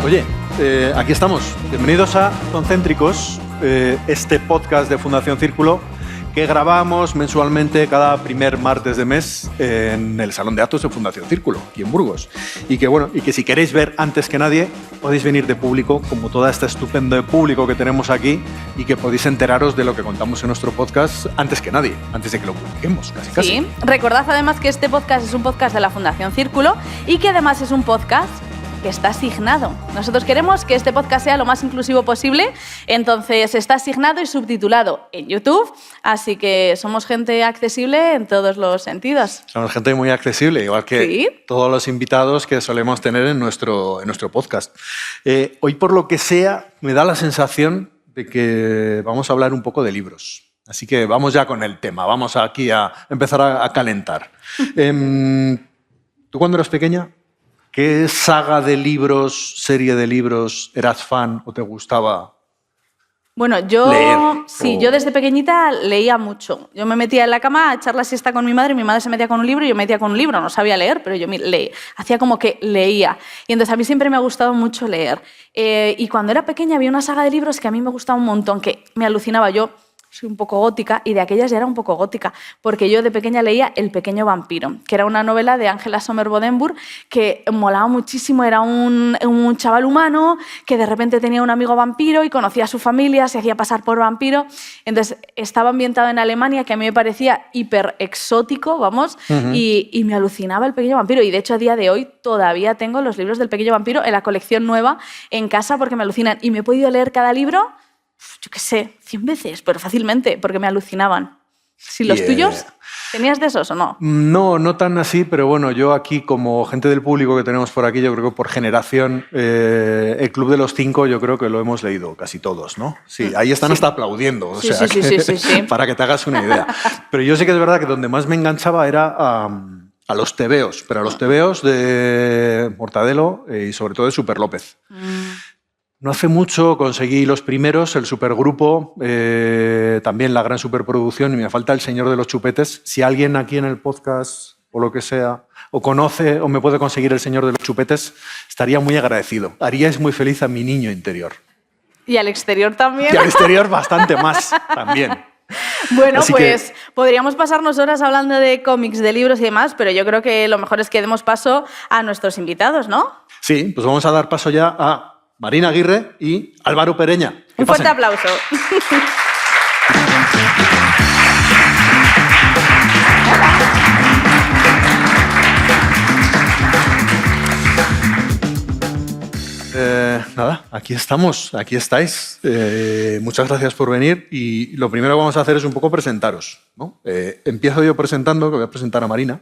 Oye, aquí estamos. Bienvenidos a Concéntricos, este podcast de Fundación Círculo que grabamos mensualmente cada primer martes de mes en el Salón de Actos de Fundación Círculo, aquí en Burgos. Y que si queréis ver antes que nadie, podéis venir de público, como todo este estupendo público que tenemos aquí, y que podéis enteraros de lo que contamos en nuestro podcast antes que nadie, antes de que lo publiquemos, casi. Sí, recordad además que este podcast es un podcast de la Fundación Círculo y que además es un podcast que está asignado. Nosotros queremos que este podcast sea lo más inclusivo posible, entonces está asignado y subtitulado en YouTube, así que somos gente accesible en todos los sentidos. Somos gente muy accesible, igual que ¿sí? Todos los invitados que solemos tener en nuestro podcast. Hoy, por lo que sea, me da la sensación de que vamos a hablar un poco de libros. Así que vamos ya con el tema, vamos aquí a empezar a calentar. ¿Tú cuando eras pequeña? ¿Qué saga de libros, serie de libros eras fan o te gustaba? Bueno, yo leer, sí, yo desde pequeñita leía mucho. Yo me metía en la cama a echar la siesta con mi madre se metía con un libro y yo me metía con un libro. No sabía leer, pero yo hacía como que leía. Y entonces a mí siempre me ha gustado mucho leer. Y cuando era pequeña había una saga de libros que a mí me gustaba un montón, que me alucinaba. Yo soy un poco gótica y de aquellas ya era un poco gótica, porque yo de pequeña leía El pequeño vampiro, que era una novela de Angela Sommer-Bodenburg que molaba muchísimo. Era un chaval humano que de repente tenía un amigo vampiro y conocía a su familia, se hacía pasar por vampiro. Entonces estaba ambientado en Alemania, que a mí me parecía hiper exótico, vamos, y me alucinaba El pequeño vampiro. Y de hecho a día de hoy todavía tengo los libros del pequeño vampiro en la colección nueva en casa porque me alucinan. Y me he podido leer cada libro, yo qué sé, 100 veces, pero fácilmente, porque me alucinaban. ¿Si los tuyos tenías de esos o no? No, no tan así, pero bueno, yo aquí, como gente del público que tenemos por aquí, yo creo que por generación, el Club de los Cinco, yo creo que lo hemos leído casi todos, ¿no? Sí, ahí están hasta aplaudiendo, sí, sí. Para que te hagas una idea. Pero yo sí que es verdad que donde más me enganchaba era a los tebeos, pero a los tebeos de Mortadelo y sobre todo de Super López. No hace mucho conseguí los primeros, el supergrupo, también la gran superproducción, y me falta El Señor de los Chupetes. Si alguien aquí en el podcast o lo que sea, o conoce o me puede conseguir El Señor de los Chupetes, estaría muy agradecido. Haríais muy feliz a mi niño interior. Y al exterior también. Y al exterior bastante más también. Bueno, así pues podríamos pasarnos horas hablando de cómics, de libros y demás, pero yo creo que lo mejor es que demos paso a nuestros invitados, ¿no? Sí, pues vamos a dar paso ya a Marina Aguirre y Álvaro Pereña. Un fuerte aplauso. Nada, aquí estamos, aquí estáis. Muchas gracias por venir y lo primero que vamos a hacer es un poco presentaros, ¿no? Empiezo yo presentando, que voy a presentar a Marina.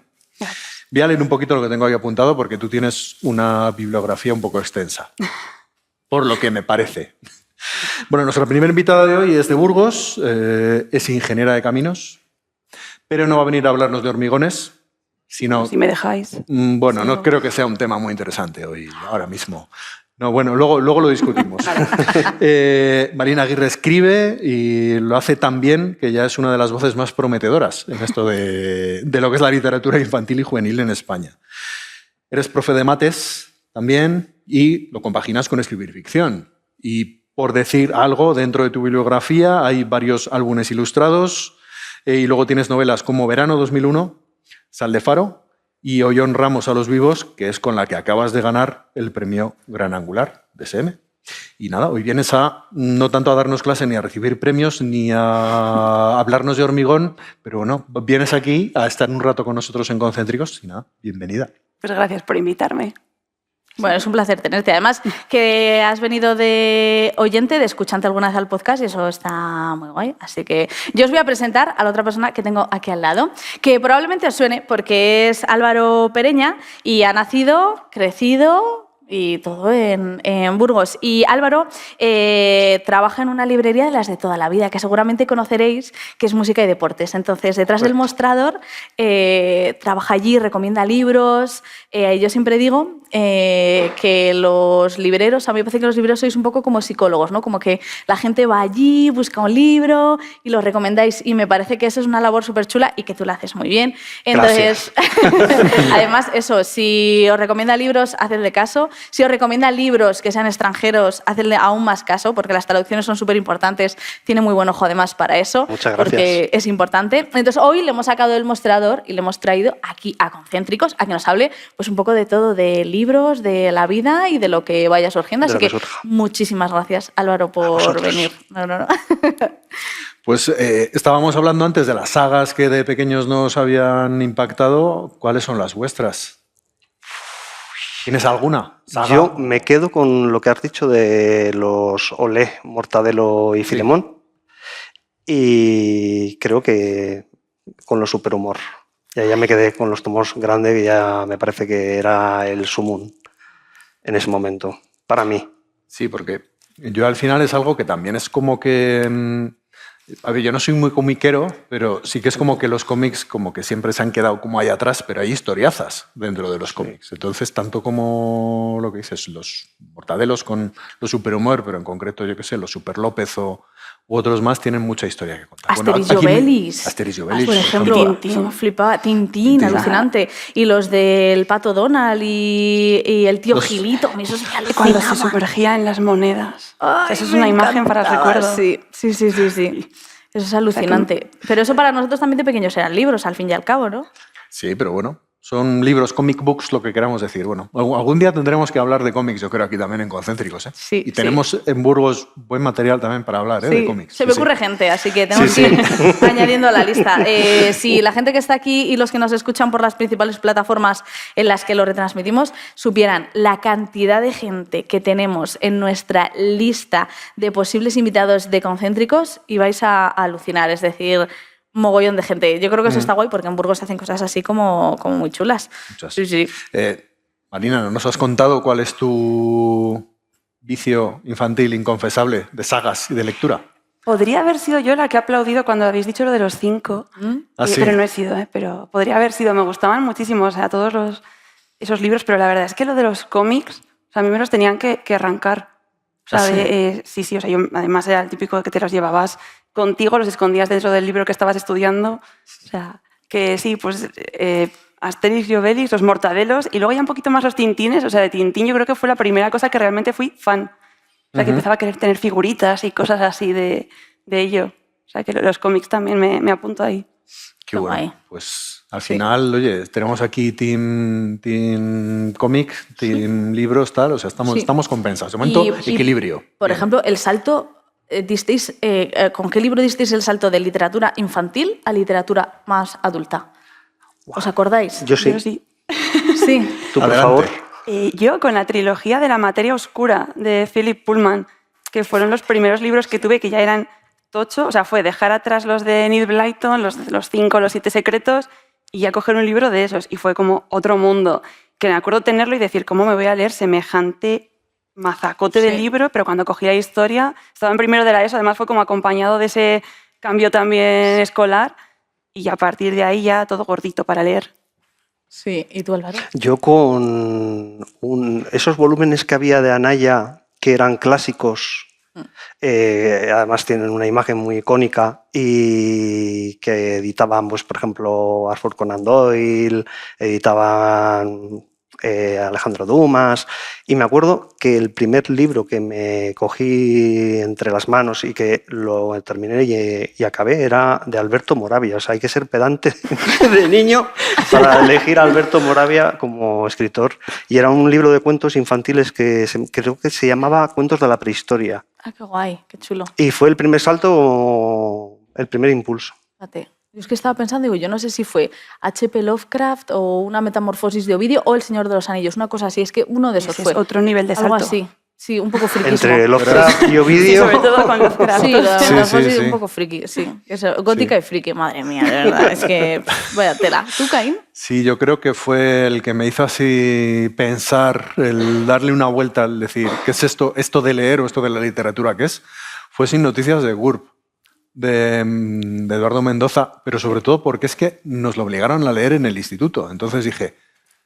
Voy a leer un poquito lo que tengo aquí apuntado porque tú tienes una bibliografía un poco extensa. Por lo que me parece. Bueno, nuestra primera invitada de hoy es de Burgos, es ingeniera de caminos, pero no va a venir a hablarnos de hormigones, sino... Si me dejáis. Bueno, no creo que sea un tema muy interesante hoy, ahora mismo. No, bueno, luego lo discutimos. Marina Aguirre escribe y lo hace tan bien que ya es una de las voces más prometedoras en esto de lo que es la literatura infantil y juvenil en España. Eres profe de mates también y lo compaginas con escribir ficción. Y por decir algo, dentro de tu bibliografía hay varios álbumes ilustrados y luego tienes novelas como Verano 2001, Sal de Faro y Ollón Ramos a los vivos, que es con la que acabas de ganar el premio Gran Angular de SM. Y nada, hoy vienes no tanto a darnos clase ni a recibir premios ni a hablarnos de hormigón, pero bueno, vienes aquí a estar un rato con nosotros en Concéntricos y nada, bienvenida. Pues gracias por invitarme. Bueno, es un placer tenerte. Además, que has venido de oyente, de escuchante alguna vez al podcast y eso está muy guay. Así que yo os voy a presentar a la otra persona que tengo aquí al lado, que probablemente os suene porque es Álvaro Pereña y ha nacido, crecido y todo en Burgos. Y Álvaro trabaja en una librería de las de toda la vida, que seguramente conoceréis, que es Música y Deportes. Entonces, detrás del mostrador, trabaja allí, recomienda libros. Yo siempre digo que los libreros, a mí me parece que los libreros sois un poco como psicólogos, ¿no? Como que la gente va allí, busca un libro y lo recomendáis. Y me parece que eso es una labor súper chula y que tú la haces muy bien. Entonces, además, eso, si os recomienda libros, hacedle caso. Si os recomienda libros que sean extranjeros, hacedle aún más caso, porque las traducciones son súper importantes. Tiene muy buen ojo además para eso. Muchas gracias. Porque es importante. Entonces hoy le hemos sacado del mostrador y le hemos traído aquí a Concéntricos a que nos hable pues un poco de todo, de libros, de la vida y de lo que vaya surgiendo. Así que muchísimas gracias, Álvaro, por venir. No. Pues estábamos hablando antes de las sagas que de pequeños nos habían impactado. ¿Cuáles son las vuestras? ¿Tienes alguna saga? Yo me quedo con lo que has dicho de los Olé, Mortadelo y Filemón. Y creo que con los superhumor. Ya me quedé con los tomos grandes, que ya me parece que era el sumum en ese momento, para mí. Sí, porque yo al final es algo que también es como que... A ver, yo no soy muy comiquero, pero sí que es como que los cómics como que siempre se han quedado como ahí atrás, pero hay historiazas dentro de los cómics. Entonces, tanto como lo que dices, los Mortadelos con los superhumor, pero en concreto, yo qué sé, los Super López u otros más tienen mucha historia que contar. Asterix y Obelix. Asterix y Obelix, por ejemplo. Tintín, alucinante. Y los del Pato Donald y el tío Gilito. Eso se me alucinaba. Cuando se sumergía en las monedas. Ay, eso es una imagen para el recuerdo. Sí. Eso es alucinante. Pero eso para nosotros también de pequeños eran libros, al fin y al cabo, ¿no? Sí, pero bueno, son libros, comic books, lo que queramos decir. Bueno, algún día tendremos que hablar de cómics, yo creo, aquí también en Concéntricos. Sí, y tenemos en Burgos buen material también para hablar de cómics. Se me ocurre gente, así que tenemos que ir añadiendo a la lista. Si la gente que está aquí y los que nos escuchan por las principales plataformas en las que lo retransmitimos supieran la cantidad de gente que tenemos en nuestra lista de posibles invitados de Concéntricos, ibais a alucinar. Es decir, mogollón de gente. Yo creo que eso está guay porque en Burgos se hacen cosas así como muy chulas. Muchas. Sí. Marina, ¿no nos has contado cuál es tu vicio infantil inconfesable de sagas y de lectura? Podría haber sido yo la que ha aplaudido cuando habéis dicho lo de los 5. ¿Sí? Pero no he sido, pero podría haber sido. Me gustaban muchísimo, o sea, todos esos libros, pero la verdad es que lo de los cómics, o sea, a mí me los tenían que arrancar. O sea, sí, o sea, yo además era el típico que te los llevabas contigo, los escondías dentro del libro que estabas estudiando. O sea, que sí, pues Asterix y Obelix, los Mortadelos, y luego ya un poquito más los Tintines. O sea, de Tintín yo creo que fue la primera cosa que realmente fui fan. O sea, que empezaba a querer tener figuritas y cosas así de ello. O sea, que los cómics también me apunto ahí. Qué bueno. Pues al final, oye, tenemos aquí team cómic, team libros, tal. O sea, estamos compensados. De momento, equilibrio. Por ejemplo, el salto... ¿Con qué libro disteis el salto de literatura infantil a literatura más adulta? ¿Os acordáis? Yo sí. Yo sí. Sí. Tú, por Adelante. favor. Yo con la trilogía de La materia oscura de Philip Pullman, que fueron los primeros libros que tuve que ya eran tocho, o sea, fue dejar atrás los de Enid Blyton, los 5, los 7 secretos, y ya coger un libro de esos. Y fue como otro mundo, que me acuerdo tenerlo y decir, ¿cómo me voy a leer semejante mazacote del libro? Pero cuando cogí la historia, estaba en primero de la ESO, además fue como acompañado de ese cambio también escolar, y a partir de ahí ya todo gordito para leer. Sí, ¿y tú, Álvaro? Yo con esos volúmenes que había de Anaya, que eran clásicos, además tienen una imagen muy icónica, y que editaban, pues, por ejemplo, Arthur Conan Doyle, editaban Alejandro Dumas, y me acuerdo que el primer libro que me cogí entre las manos y que lo terminé y acabé era de Alberto Moravia. O sea, hay que ser pedante de niño para elegir a Alberto Moravia como escritor. Y era un libro de cuentos infantiles que creo que se llamaba Cuentos de la Prehistoria. Ah, qué guay, qué chulo. Y fue el primer salto, el primer impulso. Fíjate. Yo es que estaba pensando, digo, yo no sé si fue H.P. Lovecraft o una metamorfosis de Ovidio o El Señor de los Anillos, una cosa así. Es que uno de esos Ese fue. es otro nivel de Algo salto. así. Sí, un poco friquísimo. Entre Lovecraft y Sí, Ovidio. sobre todo con Lovecraft. Sí, la Sí, metamorfosis sí. un poco friki, sí. Eso, gótica y friki, madre mía, de verdad. Es que, vaya tela. ¿Tú, Caín? Sí, yo creo que fue el que me hizo así pensar, el darle una vuelta al decir, ¿qué es esto de leer o esto de la literatura? ¿Qué es? Fue Sin noticias de GURB, de Eduardo Mendoza, pero sobre todo porque es que nos lo obligaron a leer en el instituto. Entonces dije,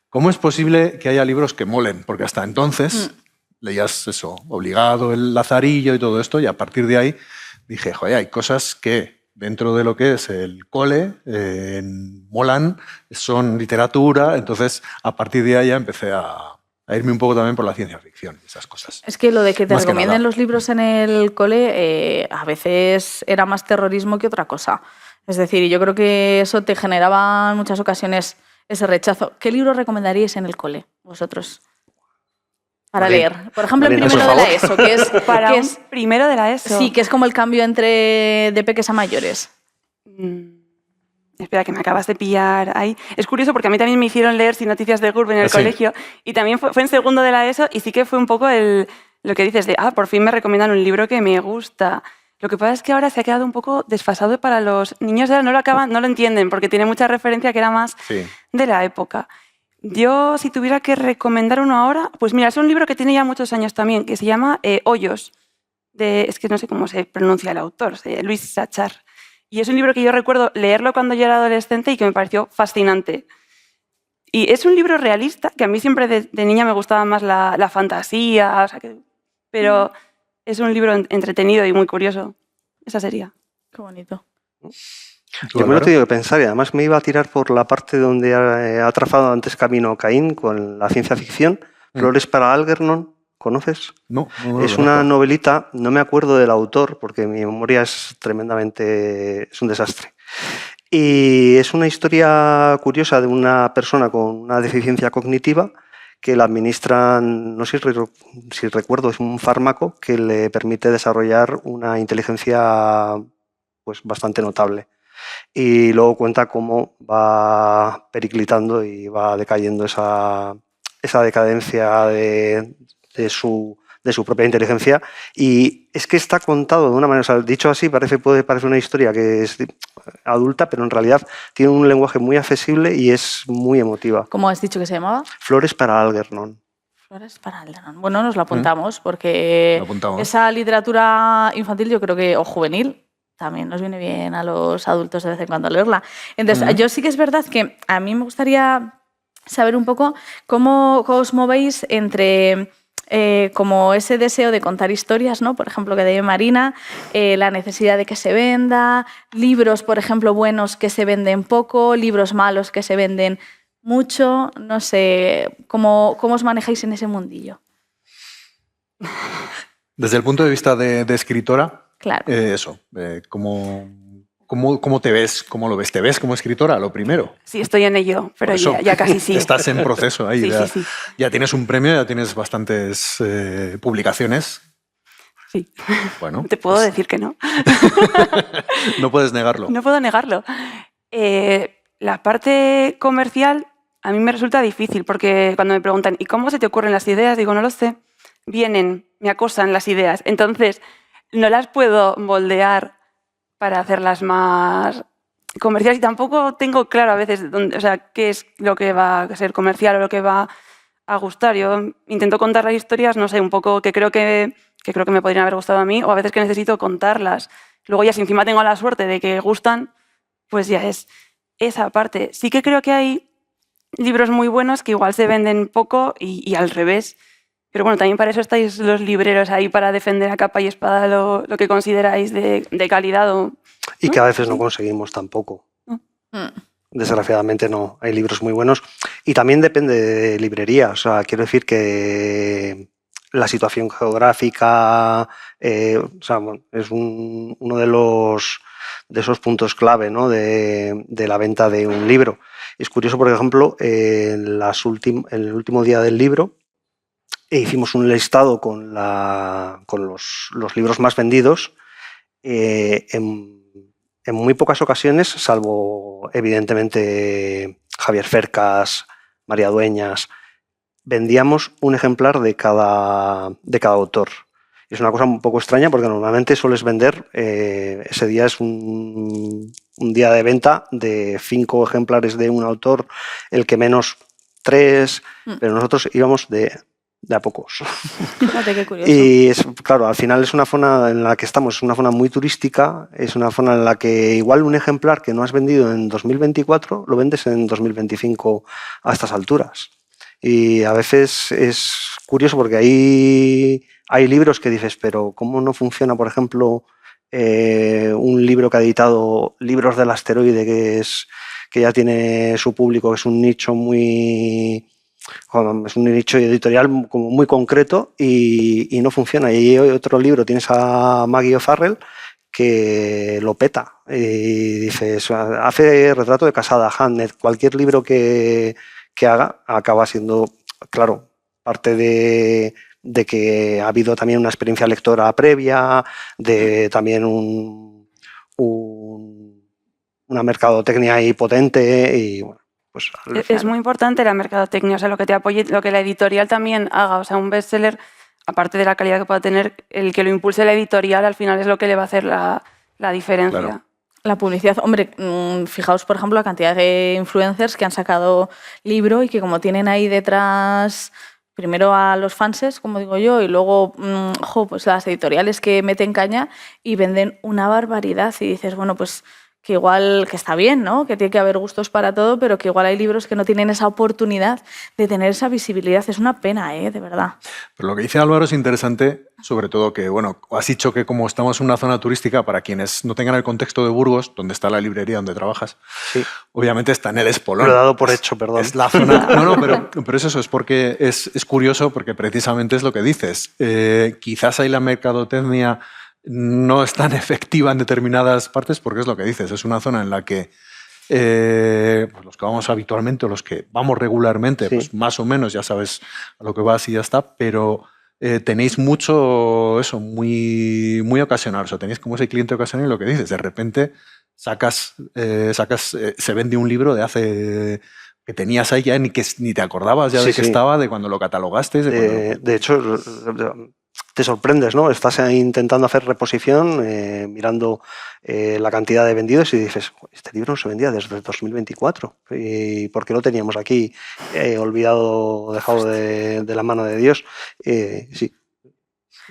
¿cómo es posible que haya libros que molen? Porque hasta entonces leías eso, obligado, el Lazarillo y todo esto, y a partir de ahí dije, joder, hay cosas que dentro de lo que es el cole molan, son literatura. Entonces a partir de ahí ya empecé a a irme un poco también por la ciencia ficción, esas cosas. Es que lo de que te Más que recomienden nada. los libros en el cole a veces era más terrorismo que otra cosa. Es decir, yo creo que eso te generaba en muchas ocasiones ese rechazo. ¿Qué libro recomendaríais en el cole, vosotros? Para Marina, leer. Por ejemplo, en Marina, primero por de la favor. ESO, que es... Para que un es primero de la ESO. sí, que es como el cambio entre de peques a mayores. Espera, que me acabas de pillar ahí. Es curioso porque a mí también me hicieron leer Sin noticias de Gurb en el ¿Ah, sí? colegio y también fue en segundo de la ESO y sí que fue un poco lo que dices de, por fin me recomiendan un libro que me gusta. Lo que pasa es que ahora se ha quedado un poco desfasado para los niños de ahora, no lo entienden porque tiene mucha referencia que era más Sí. de la época. Yo, si tuviera que recomendar uno ahora, pues mira, es un libro que tiene ya muchos años también, que se llama Hoyos, es que no sé cómo se pronuncia el autor, Luis Sachar. Y es un libro que yo recuerdo leerlo cuando yo era adolescente y que me pareció fascinante. Y es un libro realista, que a mí siempre de niña me gustaba más la fantasía, o sea pero es un libro entretenido y muy curioso. Esa sería. Qué bonito. ¿Tú, Yo me lo he Álvaro? tenido que pensar y además me iba a tirar por la parte donde ha trazado antes camino Caín con la ciencia ficción. Flores para Algernon, ¿conoces? No, no lo Es conozco. una novelita, no me acuerdo del autor porque mi memoria es es un desastre. Y es una historia curiosa de una persona con una deficiencia cognitiva que la administran, no sé si recuerdo, es un fármaco que le permite desarrollar una inteligencia pues bastante notable. Y luego cuenta cómo va periclitando y va decayendo esa decadencia de su propia inteligencia. Y es que está contado de una manera, o sea, dicho así, puede parecer una historia que es adulta, pero en realidad tiene un lenguaje muy accesible y es muy emotiva. ¿Cómo has dicho que se llamaba? Flores para Algernon. Flores para Algernon. Bueno, nos lo apuntamos porque Lo apuntamos. esa literatura infantil yo creo que, o juvenil, también nos viene bien a los adultos de vez en cuando leerla. Entonces, yo sí que es verdad que a mí me gustaría saber un poco cómo os movéis entre como ese deseo de contar historias, ¿no? Por ejemplo, que de Marina, la necesidad de que se venda, libros, por ejemplo, buenos que se venden poco, libros malos que se venden mucho, no sé, ¿cómo os manejáis en ese mundillo? Desde el punto de vista de escritora, Claro. eso, ¿cómo te ves? ¿Cómo lo ves? ¿Te ves como escritora, lo primero? Sí, estoy en ello, pero Por eso, ya casi sí. Estás en proceso ahí. Sí, ya, sí. ya tienes un premio, ya tienes bastantes publicaciones. Sí. Bueno, Te puedo pues, decir que no. no puedes negarlo. No puedo negarlo. La parte comercial a mí me resulta difícil porque cuando me preguntan ¿y cómo se te ocurren las ideas? Digo, no lo sé. Vienen, me acosan las ideas. Entonces, no las puedo moldear para hacerlas más comerciales y tampoco tengo claro a veces qué es lo que va a ser comercial o lo que va a gustar. Yo intento contar las historias, no sé, un poco que creo que me podrían haber gustado a mí o a veces que necesito contarlas. Luego ya si encima tengo la suerte de que gustan, pues ya es esa parte. Sí que creo que hay libros muy buenos que igual se venden poco y al revés. Pero bueno, también para eso estáis los libreros ahí para defender a capa y espada lo que consideráis de calidad. Y que a veces no conseguimos tampoco. Desgraciadamente no, hay libros muy buenos. Y también depende de librería. O sea, quiero decir que la situación geográfica es uno de esos puntos clave, ¿no? de la venta de un libro. Es curioso, por ejemplo, en el último día del libro hicimos un listado con los libros más vendidos. En muy pocas ocasiones, salvo evidentemente Javier Cercas, María Dueñas, vendíamos un ejemplar de cada autor. Es una cosa un poco extraña porque normalmente sueles vender, ese día es un día de venta de 5 ejemplares de un autor, el que menos 3, pero nosotros íbamos de a pocos. Fíjate qué curioso. Y claro, al final es una zona en la que estamos, es una zona muy turística, es una zona en la que igual un ejemplar que no has vendido en 2024 lo vendes en 2025 a estas alturas. Y a veces es curioso porque hay libros que dices, pero ¿cómo no funciona, por ejemplo, un libro que ha editado Libros del Asteroide, que ya tiene su público, que es un nicho muy es un nicho editorial como muy concreto y no funciona. Y hay otro libro, tienes a Maggie O'Farrell, que lo peta y dices, hace retrato de casada, Hamnet, cualquier libro que haga acaba siendo, claro, parte de que ha habido también una experiencia lectora previa, de también una mercadotecnia ahí potente y bueno, pues es muy importante la mercadotecnia, o sea, lo que te apoye, lo que la editorial también haga, o sea, un bestseller, aparte de la calidad que pueda tener, el que lo impulse la editorial al final es lo que le va a hacer la diferencia. Claro. La publicidad, hombre, fijaos por ejemplo la cantidad de influencers que han sacado libro y que como tienen ahí detrás primero a los fanses, como digo yo, y luego pues las editoriales que meten caña y venden una barbaridad y dices, bueno, pues que igual que está bien, ¿no? Que tiene que haber gustos para todo, pero que igual hay libros que no tienen esa oportunidad de tener esa visibilidad. Es una pena, de verdad. Pero lo que dice Álvaro es interesante, sobre todo que, bueno, has dicho que como estamos en una zona turística, para quienes no tengan el contexto de Burgos, donde está la librería donde trabajas, sí, obviamente está en el Espolón. Lo he dado por hecho, perdón. Es la zona. No, pero es eso, es porque es curioso, porque precisamente es lo que dices. Quizás ahí la mercadotecnia no es tan efectiva en determinadas partes, porque es lo que dices, es una zona en la que pues los que vamos habitualmente o los que vamos regularmente, sí, pues más o menos ya sabes a lo que vas y ya está, pero tenéis mucho eso, muy ocasional, o sea, tenéis como ese cliente ocasional y lo que dices, de repente se vende un libro de hace que tenías ahí ya ni te acordabas ya sí, de que sí. estaba, de cuando lo catalogaste. De hecho, te sorprendes, ¿no? Estás ahí intentando hacer reposición, mirando la cantidad de vendidos y dices, este libro no se vendía desde el 2024. ¿Y por qué lo teníamos aquí olvidado, dejado de la mano de Dios? Sí.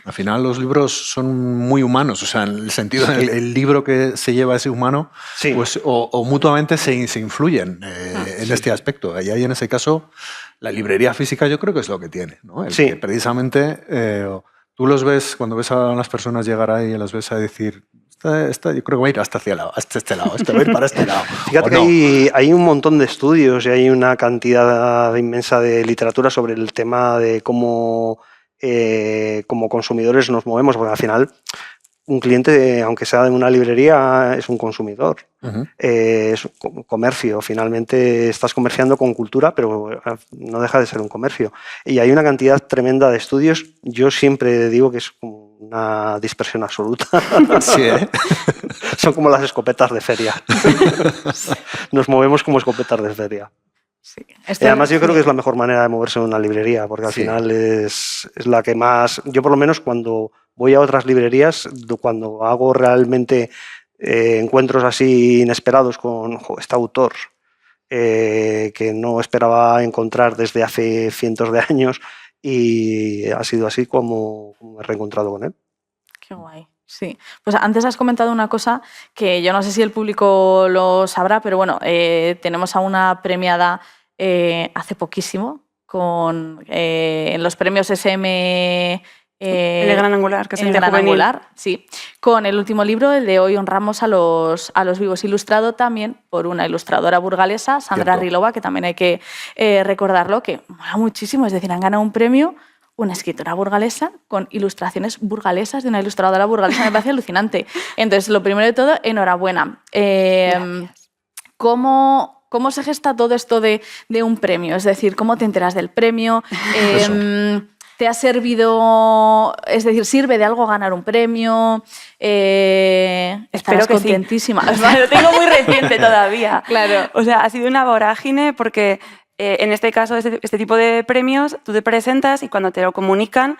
Al final los libros son muy humanos, o sea, en el sentido el libro que se lleva ese humano, sí, pues o mutuamente se influyen en este aspecto. Y ahí en ese caso, la librería física yo creo que es lo que tiene, ¿no? El que precisamente tú los ves, cuando ves a las personas llegar ahí y las ves a decir, yo creo que va a ir hasta este lado, este va a ir para este lado. Fíjate que hay un montón de estudios y hay una cantidad inmensa de literatura sobre el tema de cómo como consumidores nos movemos, porque al final un cliente, aunque sea de una librería, es un consumidor. Es un comercio. Finalmente estás comerciando con cultura, pero no deja de ser un comercio. Y hay una cantidad tremenda de estudios. Yo siempre digo que es como una dispersión absoluta. Sí, Son como las escopetas de feria. Nos movemos como escopetas de feria. Sí. Y además yo creo que es la mejor manera de moverse en una librería, porque al final es la que más... Yo por lo menos cuando voy a otras librerías, cuando hago realmente encuentros así inesperados con este autor que no esperaba encontrar desde hace cientos de años, y ha sido así como me he reencontrado con él. Qué guay. Sí, pues antes has comentado una cosa que yo no sé si el público lo sabrá, pero bueno, tenemos a una premiada hace poquísimo en los premios SM. El Gran Angular, que es el Gran Angular, sí. Con el último libro, el de Hoy honramos a los vivos, ilustrado también por una ilustradora burgalesa, Sandra Rilova, que también hay que recordarlo, que mola muchísimo. Es decir, han ganado un premio una escritora burgalesa con ilustraciones burgalesas de una ilustradora burgalesa. Me parece alucinante. Entonces, lo primero de todo, enhorabuena. ¿Cómo se gesta todo esto de un premio? Es decir, ¿cómo te enteras del premio? ¿Te ha servido, es decir, sirve de algo ganar un premio? Espero que contentísima. Sí. Lo tengo muy reciente todavía. Claro. O sea, ha sido una vorágine porque en este caso, este tipo de premios, tú te presentas y cuando te lo comunican,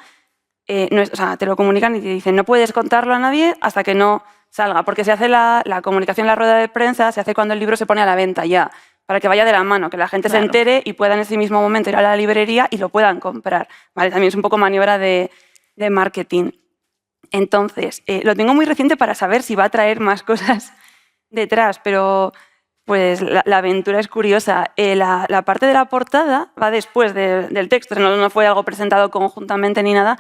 te lo comunican y te dicen no puedes contarlo a nadie hasta que no salga, porque se hace la comunicación, la rueda de prensa, se hace cuando el libro se pone a la venta ya, para que vaya de la mano, que la gente se entere y pueda en ese mismo momento ir a la librería y lo puedan comprar. ¿Vale? También es un poco maniobra de marketing. Entonces, lo tengo muy reciente para saber si va a traer más cosas detrás, pero pues la aventura es curiosa. La parte de la portada va después del texto, no fue algo presentado conjuntamente ni nada,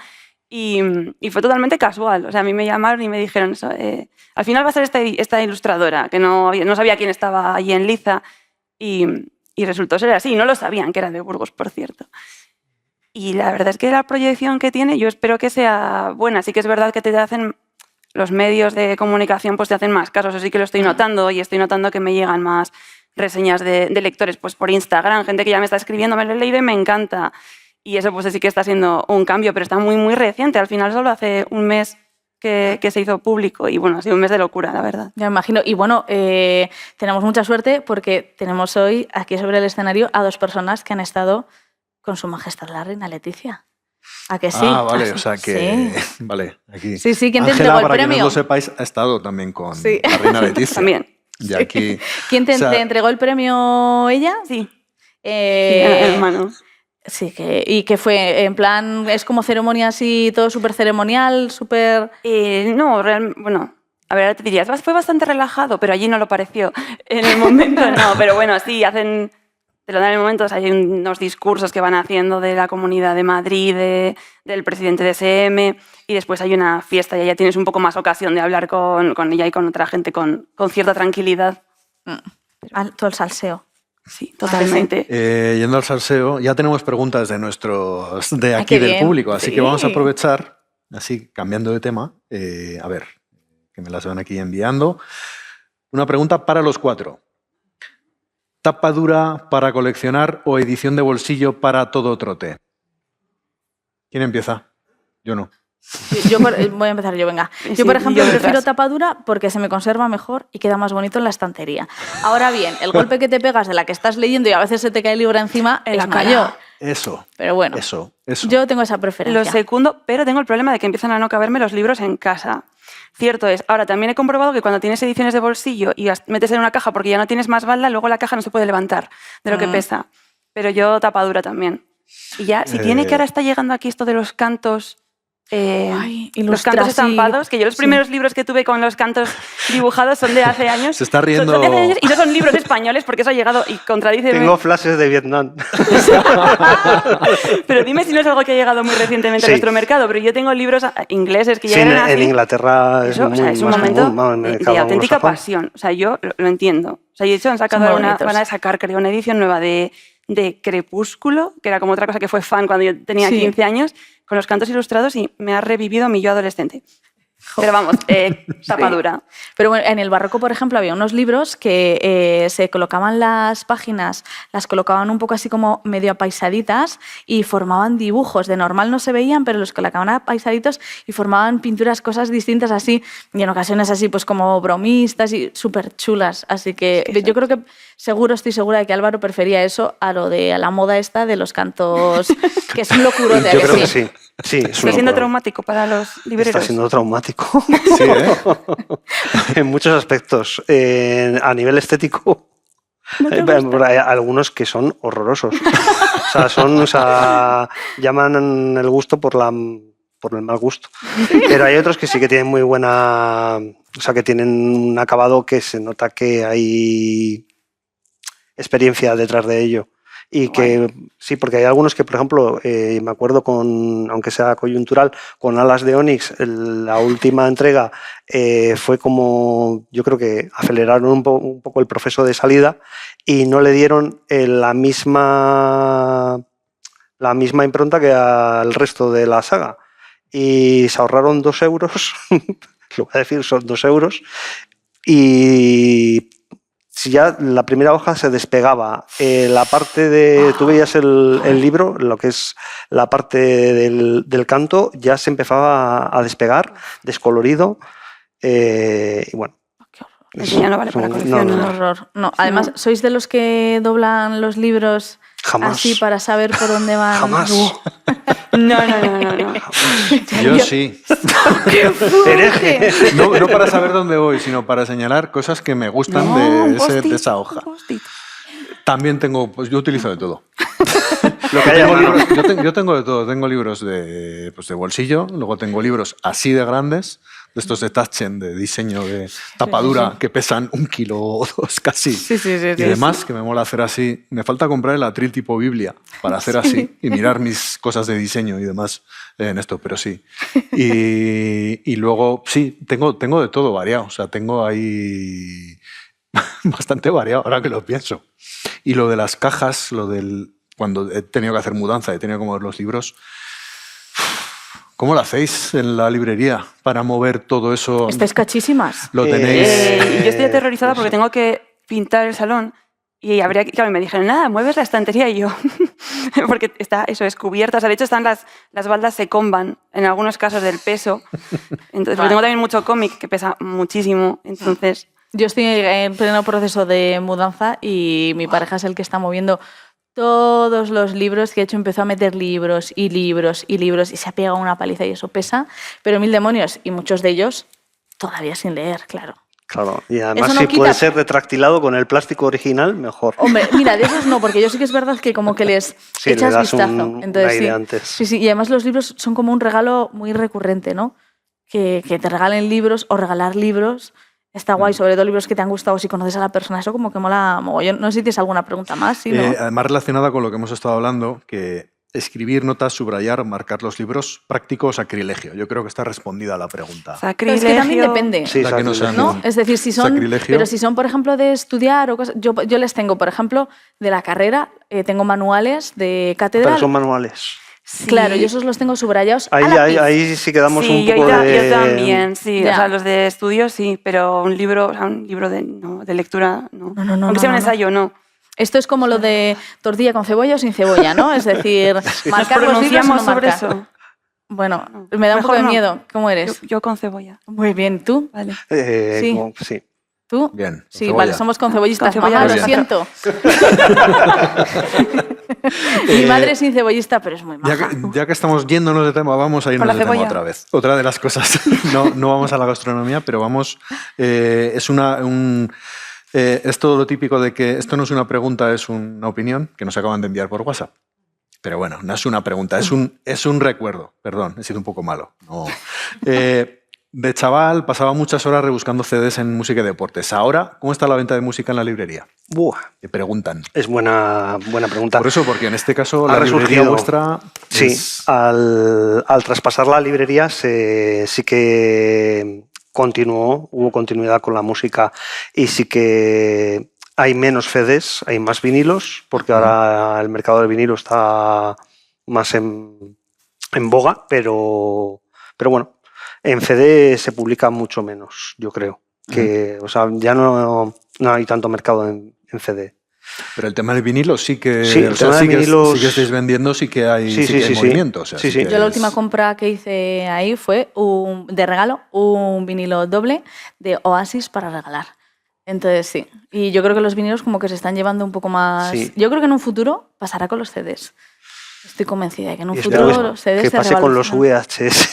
y fue totalmente casual. O sea, a mí me llamaron y me dijeron eso. Al final va a ser esta ilustradora, que no sabía quién estaba allí en liza, y y resultó ser así. No lo sabían que era de Burgos, por cierto. Y la verdad es que la proyección que tiene, yo espero que sea buena. Sí que es verdad que te hacen, los medios de comunicación pues te hacen más caso, eso sí que lo estoy notando, y estoy notando que me llegan más reseñas de lectores pues por Instagram, gente que ya me está escribiendo, me lo he leído y me encanta. Y eso pues sí que está siendo un cambio, pero está muy, muy reciente. Al final solo hace un mes que se hizo público y bueno, ha sido un mes de locura, la verdad. Ya me imagino. Y bueno, tenemos mucha suerte porque tenemos hoy aquí sobre el escenario a 2 personas que han estado con Su Majestad la Reina Leticia. ¿A que sí? Ah, vale, ¿Ah, sí? o sea que... Sí. Vale, aquí. Sí, sí, ¿quién te Ángela, entregó el para premio? que no lo sepáis, ha estado también con Sí. la Reina Leticia. También. Y aquí... ¿Quién te, o sea, te entregó el premio? ¿Ella? Sí, Eh, hermano. Sí, y que fue en plan, es como ceremonia así, todo súper ceremonial, súper... No, bueno, a ver, ahora te diría, fue bastante relajado, pero allí no lo pareció. En el momento no, pero bueno, sí, te lo dan en el momento, o sea, hay unos discursos que van haciendo de la Comunidad de Madrid, del presidente de SM, y después hay una fiesta y ya tienes un poco más ocasión de hablar con ella y con otra gente con cierta tranquilidad. Todo el salseo. Sí, totalmente. Yendo al salseo, ya tenemos preguntas de de aquí qué del bien. público, así Sí. que vamos a aprovechar, así cambiando de tema, a ver, que me las van aquí enviando. Una pregunta para los 4. ¿Tapa dura para coleccionar o edición de bolsillo para todo trote? ¿Quién empieza? Yo no. Voy a empezar yo, venga. Sí, Yo, por ejemplo, yo prefiero detrás. tapadura porque se me conserva mejor y queda más bonito en la estantería. Ahora bien, el golpe que te pegas de la que estás leyendo y a veces se te cae el libro encima En es la cara. mayor. Eso. Pero bueno, Eso. yo tengo esa preferencia. Lo segundo, pero tengo el problema de que empiezan a no caberme los libros en casa. Cierto es. Ahora, también he comprobado que cuando tienes ediciones de bolsillo y las metes en una caja porque ya no tienes más balda, luego la caja no se puede levantar de lo que pesa. Pero yo tapadura también. Y ya, si tiene que ahora está llegando aquí esto de los cantos... Ay, los cantos estampados, que yo los primeros libros que tuve con los cantos dibujados son de hace años. Se está riendo. Son de hace años y no son libros españoles porque eso ha llegado y contradice. Tengo flashes de Vietnam. Pero dime si no es algo que ha llegado muy recientemente Sí. a nuestro mercado, pero yo tengo libros ingleses que ya Sí, eran así. en Inglaterra Eso, es, o sea, es un más momento común, vamos, en el de mercado auténtica anglosajón. pasión. O sea, yo lo entiendo. O sea, y de hecho han sacado Son muy bonitos. van a sacar, creo, una edición nueva de Crepúsculo, que era como otra cosa que fue fan cuando yo tenía Sí. 15 años, con los cantos ilustrados y me ha revivido mi yo adolescente. Pero vamos, tapadura. Pero bueno, en el barroco, por ejemplo, había unos libros que se colocaban las páginas, las colocaban un poco así como medio apaisaditas y formaban dibujos. De normal no se veían, pero los colocaban apaisaditos y formaban pinturas, cosas distintas así, y en ocasiones así pues como bromistas y súper chulas. Así que Sí, yo creo que estoy segura de que Álvaro prefería eso a lo de la moda esta de los cantos, que es un locurote. Yo creo que sí. Sí, es Está una siendo locura. traumático para los libreros. Está siendo traumático. Sí, ¿eh? En muchos aspectos. A nivel estético, hay algunos que son horrorosos. O sea, llaman el gusto por el mal gusto. Pero hay otros que sí que tienen muy buena... O sea, que tienen un acabado que se nota que hay experiencia detrás de ello. Y que sí, porque hay algunos que, por ejemplo, me acuerdo aunque sea coyuntural, con Alas de Onix, la última entrega fue como, yo creo que aceleraron un poco el proceso de salida y no le dieron la misma impronta que al resto de la saga. Y se ahorraron 2 euros, lo voy a decir, son 2 euros, y si ya la primera hoja se despegaba, la parte de... Tú veías el libro, lo que es la parte del canto, ya se empezaba a despegar, descolorido, y bueno. Eso ya no vale para colección. Un horror. No, además, ¿sois de los que doblan los libros Jamás. así para saber por dónde van? Jamás. No. Yo sí. Hereje. No para saber dónde voy, sino para señalar cosas que me gustan de esa hoja. También tengo, pues yo utilizo de todo. Lo que haya Tengo mano. libros- yo tengo de todo. Tengo libros de bolsillo, luego tengo libros así de grandes, de estos de Taschen, de diseño de tapadura, que pesan 1 kilo o 2 casi. Sí. Y además, que me mola hacer así, me falta comprar el atril tipo Biblia para hacer así y mirar mis cosas de diseño y demás en esto, pero sí. Y luego, sí, tengo de todo variado, o sea, tengo ahí bastante variado ahora que lo pienso. Y lo de las cajas, cuando he tenido que hacer mudanza, he tenido que mover los libros. ¿Cómo lo hacéis en la librería para mover todo eso? Estáis cachísimas. ¿Lo tenéis? Yo estoy aterrorizada porque tengo que pintar el salón y habría que, claro, me dijeron, nada, mueves la estantería y yo, porque está eso, es cubierta. O sea, de hecho, las baldas se comban en algunos casos del peso. Entonces, porque tengo también mucho cómic que pesa muchísimo. Entonces, Yo estoy en pleno proceso de mudanza y mi pareja es el que está moviendo todos los libros, que de hecho empezó a meter libros y libros y libros y se ha pegado una paliza y eso pesa, pero mil demonios, y muchos de ellos todavía sin leer, claro. Claro, y además Eso no si quita- puede ser retractilado con el plástico original, mejor. Hombre, mira, de esos no, porque yo sí que es verdad que como que les Sí, le echas das vistazo. una Entonces, idea sí. antes. Sí, sí, y además los libros son como un regalo muy recurrente, ¿no? Que te regalen libros o regalar libros. Está guay, sobre todo libros que te han gustado, si conoces a la persona, eso como que mola mogollón. No sé si tienes alguna pregunta más. ¿Sí, no? Además, relacionada con lo que hemos estado hablando, que escribir notas, subrayar, marcar los libros, práctico o sacrilegio. Yo creo que está respondida la pregunta. Pero sacrilegio. es que también depende. Sí, La que no sean- ¿No? Es decir, si son, Sacrilegio. pero si son, por ejemplo, de estudiar o cosas, yo les tengo, por ejemplo, de la carrera, tengo manuales de cátedra. Pero son manuales. Sí. Claro, yo esos los tengo subrayados. Ahí, a lápiz. ahí sí que damos Sí, un yo, poco de... yo también, sí. Ya. O sea, los de estudio sí, pero un libro de, no, de lectura no. No, Aunque sea un no. ensayo, no. Esto es como lo de tortilla con cebolla o sin cebolla, ¿no? Es decir, ¿Nos marcar los libros o pronunciamos no sobre marcar. eso? Bueno, me da un Mejor poco de no. miedo. ¿Cómo eres? Yo con cebolla. Muy bien, ¿tú? Vale. Sí. Sí. ¿Tú? Bien, con Sí, cebolla. vale, somos con cebollistas. Con cebolla Mamá, muy lo bien. siento. Mi madre es sin cebollista, pero es muy maja. Ya que estamos yéndonos de tema, vamos a irnos Con la de tema cebolla. otra vez. Otra de las cosas, no vamos a la gastronomía, pero vamos, es todo lo típico de que esto no es una pregunta, es una opinión que nos acaban de enviar por WhatsApp. Pero bueno, no es una pregunta, es un recuerdo. Perdón, he sido un poco malo. No. De chaval pasaba muchas horas rebuscando CDs en música y deportes. Ahora, ¿cómo está la venta de música en la librería? Buah, Te preguntan. es buena pregunta. Por eso, porque en este caso Ha la librería resurgido. vuestra Sí, es- al traspasar la librería sí que hubo continuidad con la música y sí que hay menos CDs, hay más vinilos, porque ahora el mercado del vinilo está más en boga, pero bueno, en CD se publica mucho menos, yo creo. O sea, ya no hay tanto mercado en CD. Pero el tema del vinilo sí que, Sí, el tema de sí que vinilos- sí que estáis vendiendo, sí que hay, Sí, sí que sí, hay sí, movimiento. O sea, sí, sí sí. que Yo la es- última compra que hice ahí fue de regalo un vinilo doble de Oasis para regalar. Entonces sí. Y yo creo que los vinilos como que se están llevando un poco más... Sí. Yo creo que en un futuro pasará con los CDs. Estoy convencida de que en un Y futuro espero los CDs que se pase con los revalorarán. VHS.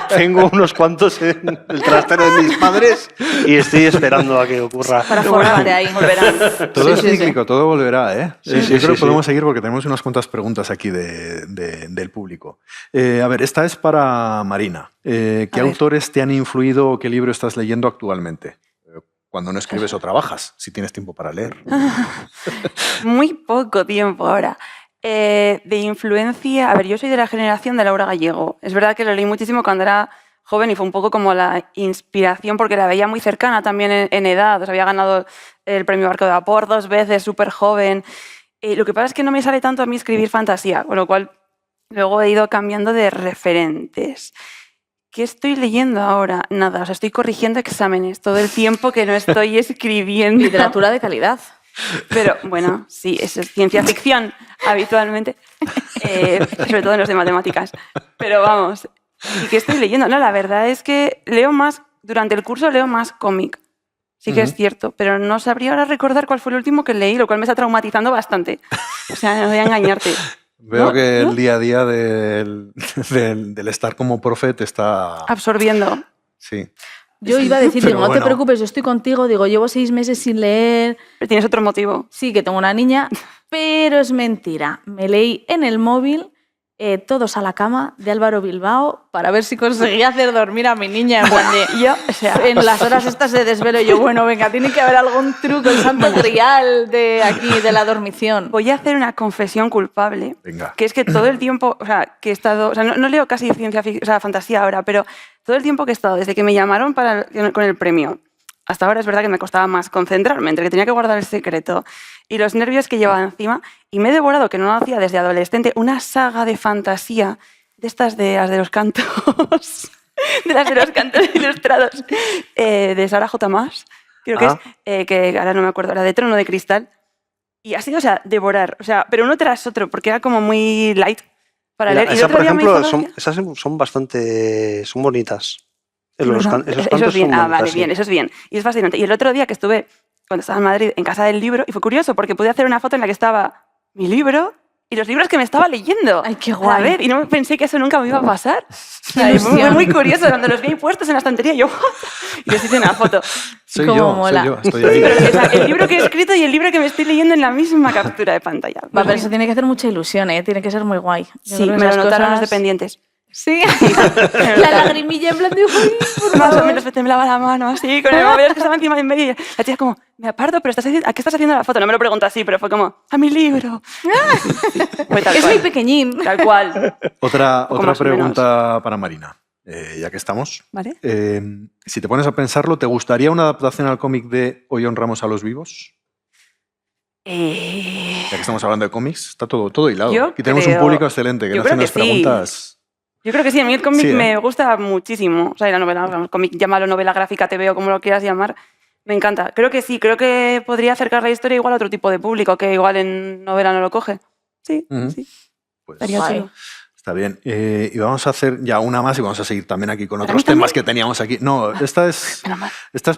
Tengo unos cuantos en el trastero de mis padres y estoy esperando a que ocurra. Para formarte ahí. Todo Sí, es sí, sí. cíclico, todo volverá, ¿eh? Sí, sí, Yo creo sí, que podemos sí. seguir porque tenemos unas cuantas preguntas aquí del público. A ver, esta es para Marina. ¿Qué A ver. autores te han influido o qué libro estás leyendo actualmente? Cuando no escribes o trabajas, si tienes tiempo para leer. Muy poco tiempo ahora. De influencia, a ver, yo soy de la generación de Laura Gallego. Es verdad que lo leí muchísimo cuando era joven y fue un poco como la inspiración porque la veía muy cercana también en edad. O sea, había ganado el premio Barco de Vapor 2 veces, súper joven. Lo que pasa es que no me sale tanto a mí escribir fantasía, con lo cual luego he ido cambiando de referentes. ¿Qué estoy leyendo ahora? Nada, o sea, estoy corrigiendo exámenes todo el tiempo que no estoy escribiendo. Literatura de calidad. Pero bueno, sí, eso es ciencia ficción habitualmente, sobre todo en los de matemáticas. Pero vamos, ¿y qué estoy leyendo? No, la verdad es que durante el curso leo más cómic. Sí que es cierto, pero no sabría ahora recordar cuál fue el último que leí, lo cual me está traumatizando bastante. O sea, no voy a engañarte. Veo ¿No? que ¿No? el día a día del estar como profe te está... Absorbiendo. Sí. Yo iba a decir, Pero digo, no te bueno. preocupes, yo estoy contigo, digo, llevo 6 meses sin leer, Pero tienes otro motivo. sí que tengo una niña, pero es mentira. Me leí en el móvil Todos a la cama de Álvaro Bilbao para ver si conseguía hacer dormir a mi niña. En plan de, Yo, o sea, en las horas estas de desvelo, yo, bueno, venga, tiene que haber algún truco, el santo grial de aquí, de la dormición. voy a hacer una confesión culpable. Venga. Que es que todo el tiempo, o sea, que he estado, o sea, no leo casi ciencia ficción, o sea, fantasía ahora, pero todo el tiempo que he estado, desde que me llamaron con el premio hasta ahora es verdad que me costaba más concentrarme, entre que tenía que guardar el secreto y los nervios que llevaba encima. Y me he devorado, que no lo hacía desde adolescente, una saga de fantasía de estas de las de los cantos, de las de los cantos ilustrados, de Sarah J. Maas, creo que es, que ahora no me acuerdo, la de Trono de Cristal. Y ha sido, o sea, devorar, o sea, pero uno tras otro, porque era como muy light para leer. Y Esa, el otro por día me ejemplo, hizo esas son bastante... son bonitas. Sí, Esos ¿verdad? cantos Eso es bien. son Ah, vale, bonitas, bien, sí. eso es bien. Y es fascinante. Y el otro día que estuve, cuando estaba en Madrid, en Casa del Libro, y fue curioso porque pude hacer una foto en la que estaba mi libro y los libros que me estaba leyendo. Ay, qué A guay. ver, y no pensé que eso nunca me iba a pasar. Qué Y fue ilusión. muy curioso cuando los vi ahí puestos en la estantería. Yo, y les hice una foto. Soy Cómo yo, mola. soy yo, estoy Sí, ahí. pero o sea, el libro que he escrito y el libro que me estoy leyendo en la misma captura de pantalla. Va, pero eso tiene que hacer mucha ilusión, ¿eh? Tiene que ser muy guay. Yo Sí, creo que me lo esas notaron los cosas- dependientes. Sí. La lagrimilla en plan de... "Uy, por Más o favor". menos me temblaba la mano así, con el móvil que estaba encima de medio. Y la tía como, me aparto, pero ¿a qué estás haciendo la foto? No me lo pregunto así, pero fue como, a mi libro. Fue tal Es cual. muy pequeñín. Tal cual. Otra poco más o pregunta para Marina, ya que estamos. ¿Vale? Si te pones a pensarlo, ¿te gustaría una adaptación al cómic de Hoy honramos a los vivos? Ya que estamos hablando de cómics, está todo hilado. Yo Aquí tenemos un creo- público excelente que yo nos hace creo unas que sí. preguntas. Yo creo que sí, a mí el cómic Sí, ¿eh? me gusta muchísimo. O sea, y la novela, el cómic, llámalo novela gráfica, te veo como lo quieras llamar. Me encanta. Creo que sí, creo que podría acercar la historia igual a otro tipo de público, que igual en novela no lo coge. Sí, Ujú. sí, Pues, estaría Guay. chulo. está bien. Y vamos a hacer ya una más y vamos a seguir también aquí con ¿Para otros mí también? temas que teníamos aquí. No, esta es Menos mal.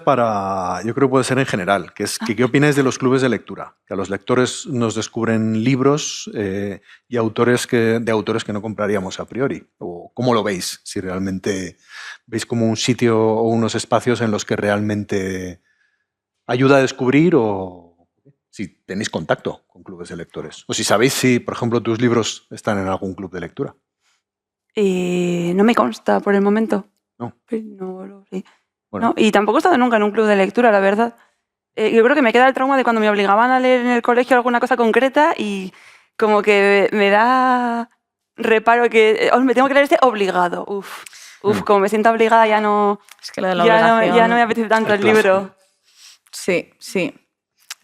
para, yo creo que puede ser en general, que es que, ¿qué opináis de los clubes de lectura? Que a los lectores nos descubren libros y de autores que no compraríamos a priori. ¿O cómo lo veis? Si realmente veis como un sitio o unos espacios en los que realmente ayuda a descubrir o si tenéis contacto con clubes de lectores. O si sabéis si, por ejemplo, tus libros están en algún club de lectura. No me consta por el momento. No. No lo sé. Bueno, No, y tampoco he estado nunca en un club de lectura, la verdad. Yo creo que me queda el trauma de cuando me obligaban a leer en el colegio alguna cosa concreta y como que me da reparo que me tengo que leer este obligado. Uf, como me siento obligada ya no, Es que lo de la ya obligación... no me apetece tanto el Claro. libro. Sí, sí.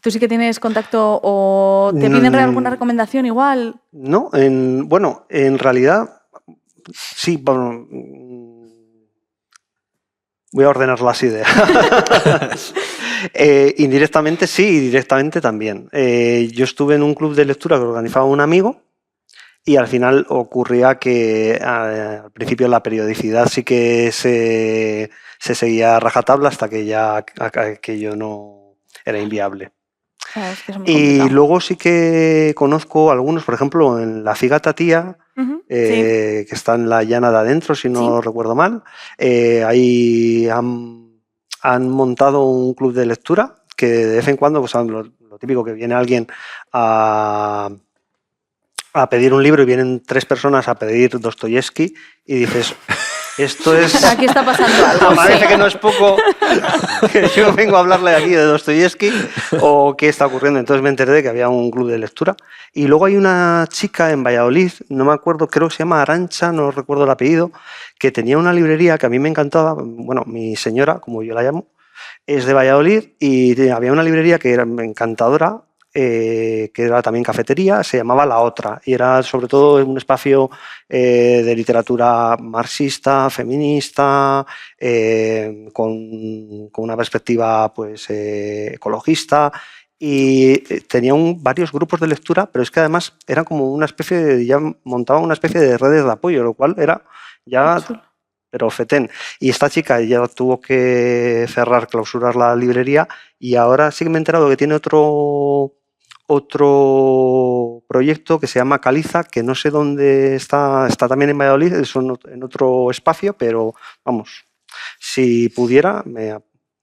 ¿Tú sí que tienes contacto o te piden alguna recomendación igual? No, bueno, en realidad, sí, bueno, voy a ordenar las ideas. Indirectamente sí y directamente también. Yo estuve en un club de lectura que organizaba un amigo y al final ocurría que al principio la periodicidad sí que se seguía a rajatabla hasta que ya aquello no era inviable. Claro, es que es muy Y complicado. luego sí que conozco algunos, por ejemplo, en la Figata Tía, Ujú, sí. que está en la Llana de Adentro, si no recuerdo mal. Ahí han montado un club de lectura que de vez en cuando, pues, lo típico que viene alguien a pedir un libro y vienen 3 personas a pedir Dostoyevsky y dices, esto es... Aquí está pasando algo. Parece sí. que no es poco que yo vengo a hablarle aquí de Dostoyevsky o qué está ocurriendo. Entonces me enteré de que había un club de lectura. Y luego hay una chica en Valladolid, no me acuerdo, creo que se llama Arantxa, no recuerdo el apellido, que tenía una librería que a mí me encantaba. Bueno, mi señora, como yo la llamo, es de Valladolid y había una librería que era encantadora, que era también cafetería, se llamaba La Otra y era sobre todo un espacio de literatura marxista, feminista, con una perspectiva pues, ecologista y tenía varios grupos de lectura, pero es que además era como una especie de, ya montaba una especie de redes de apoyo, lo cual era ya... Pero fetén. Y esta chica ya tuvo que clausurar la librería y ahora sí que me he enterado que tiene otro proyecto que se llama Caliza, que no sé dónde está también en Valladolid, es en otro espacio, pero vamos, si pudiera me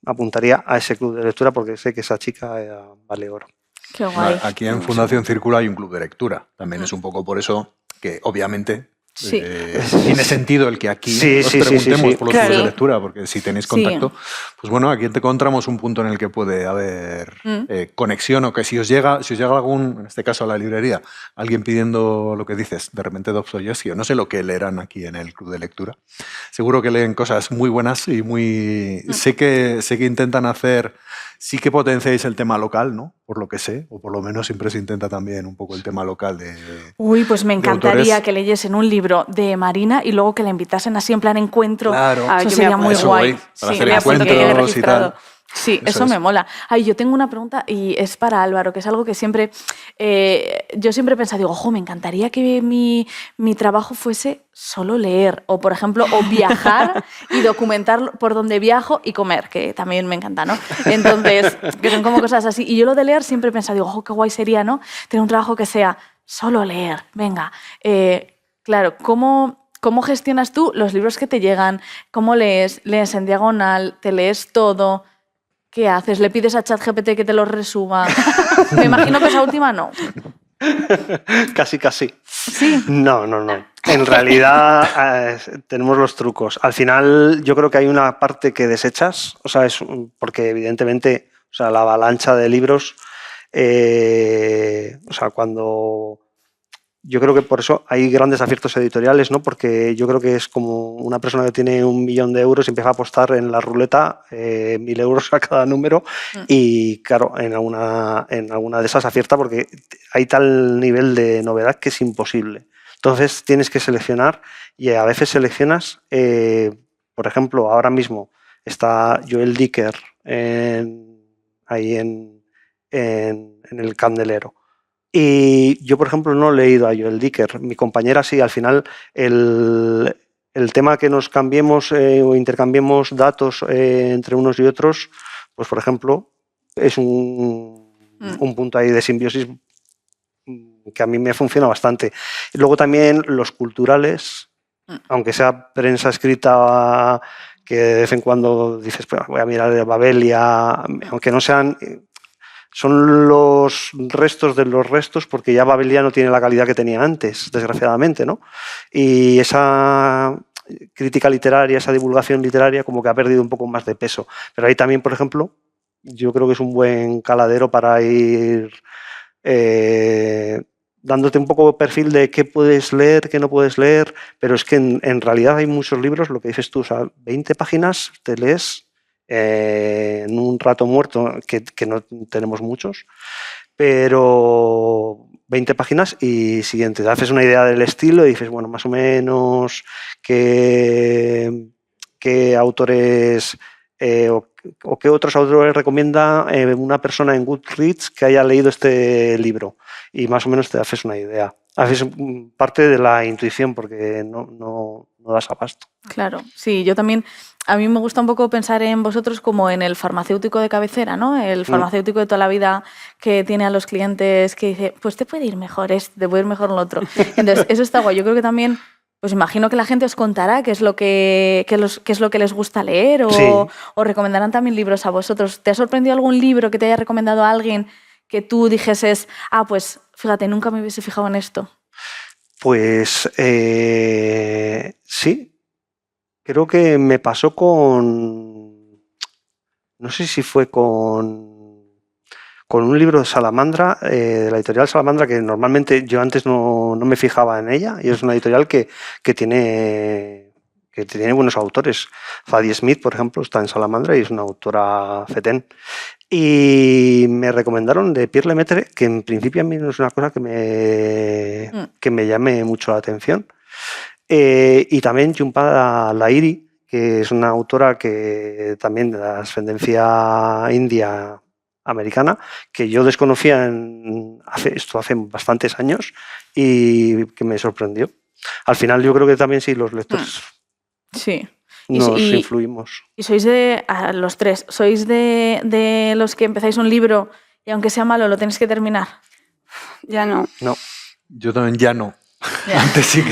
apuntaría a ese club de lectura porque sé que esa chica vale oro. Qué guay. aquí en Fundación Círculo hay un club de lectura. También es un poco por eso que, obviamente, Sí. Tiene sentido el que aquí Sí, os sí, sí, preguntemos sí. por los Claro. clubes de lectura, porque si tenéis contacto, pues bueno, aquí encontramos un punto en el que puede haber conexión, o que si os llega algún, en este caso a la librería, alguien pidiendo lo que dices, de repente Dostoyevski, o no sé lo que leerán aquí en el club de lectura, seguro que leen cosas muy buenas y muy... Sé que intentan hacer... Sí que potenciáis el tema local, ¿no? Por lo que sé, o por lo menos siempre se intenta también un poco el tema local de... Uy, pues me de encantaría autores. que leyesen un libro de Marina y luego que la invitasen así en plan encuentro. Claro. Ah, Eso yo me sería apunto. muy Eso guay. voy, para Sí, hacer me apunto, que quede encuentros y tal. registrado. Sí, Eso eso es. me mola. Ay, yo tengo una pregunta y es para Álvaro, que es algo que siempre... yo siempre he pensado, digo, ojo, me encantaría que mi trabajo fuese solo leer, o por ejemplo, o viajar y documentar por donde viajo y comer, que también me encanta, ¿no? Entonces, que son como cosas así. Y yo lo de leer siempre he pensado, digo, ojo, qué guay sería, ¿no? Tener un trabajo que sea solo leer, venga. Claro, ¿cómo gestionas tú los libros que te llegan? ¿Cómo lees? ¿Lees en diagonal? ¿Te lees todo? ¿Qué haces? ¿Le pides a ChatGPT que te lo resuma? Me imagino que esa última no. Casi, casi. Sí. No. En realidad tenemos los trucos. Al final yo creo que hay una parte que desechas, o sea, porque evidentemente, o sea, la avalancha de libros, o sea, cuando... Yo creo que por eso hay grandes aciertos editoriales, ¿no? Porque yo creo que es como una persona que tiene 1 millón de euros y empieza a apostar en la ruleta 1.000 euros a cada número y claro, en alguna de esas acierta porque hay tal nivel de novedad que es imposible. Entonces tienes que seleccionar y a veces seleccionas, por ejemplo, ahora mismo está Joel Dicker ahí en el Candelero. Y yo, por ejemplo, no he leído a Joel Dicker. Mi compañera sí. Al final, el tema que nos cambiemos o intercambiemos datos entre unos y otros, pues, por ejemplo, es un punto ahí de simbiosis que a mí me funciona bastante. Y luego también los culturales, aunque sea prensa escrita, que de vez en cuando dices, pues, voy a mirar de Babelia, aunque no sean... Son los restos de los restos, porque ya Babelia no tiene la calidad que tenía antes, desgraciadamente, ¿no? Y esa crítica literaria, esa divulgación literaria, como que ha perdido un poco más de peso. Pero ahí también, por ejemplo, yo creo que es un buen caladero para ir dándote un poco perfil de qué puedes leer, qué no puedes leer, pero es que en realidad hay muchos libros, lo que dices tú, o sea, 20 páginas te lees en un rato muerto, que no tenemos muchos, pero 20 páginas y siguiente. Te haces una idea del estilo y dices, bueno, más o menos qué autores o qué otros autores recomienda una persona en Goodreads que haya leído este libro. Y más o menos te haces una idea. Haces parte de la intuición porque no das abasto. Claro, sí, yo también, a mí me gusta un poco pensar en vosotros como en el farmacéutico de cabecera, ¿no? El farmacéutico de toda la vida que tiene a los clientes que dice, pues te puede ir mejor te puede ir mejor lo otro. Entonces, eso está guay. Yo creo que también, pues imagino que la gente os contará qué es lo que les gusta leer o, Sí. o recomendarán también libros a vosotros. ¿Te ha sorprendido algún libro que te haya recomendado a alguien que tú dijeses, pues fíjate, nunca me hubiese fijado en esto? Pues sí. Creo que me pasó no sé si fue con un libro de Salamandra, de la editorial Salamandra, que normalmente yo antes no me fijaba en ella, y es una editorial que tiene buenos autores. Zadie Smith, por ejemplo, está en Salamandra y es una autora fetén. Y me recomendaron de Pierre Lemaitre, que en principio a mí no es una cosa que me llame mucho la atención. Y también Jhumpa Lahiri, que es una autora que también de ascendencia india americana, que yo desconocía hace bastantes años y que me sorprendió. Al final yo creo que también sí, los lectores Sí. nos influimos. Y sois los tres, ¿sois de los que empezáis un libro y aunque sea malo lo tenéis que terminar? Ya no. No. Yo también ya no. Ya. Antes sí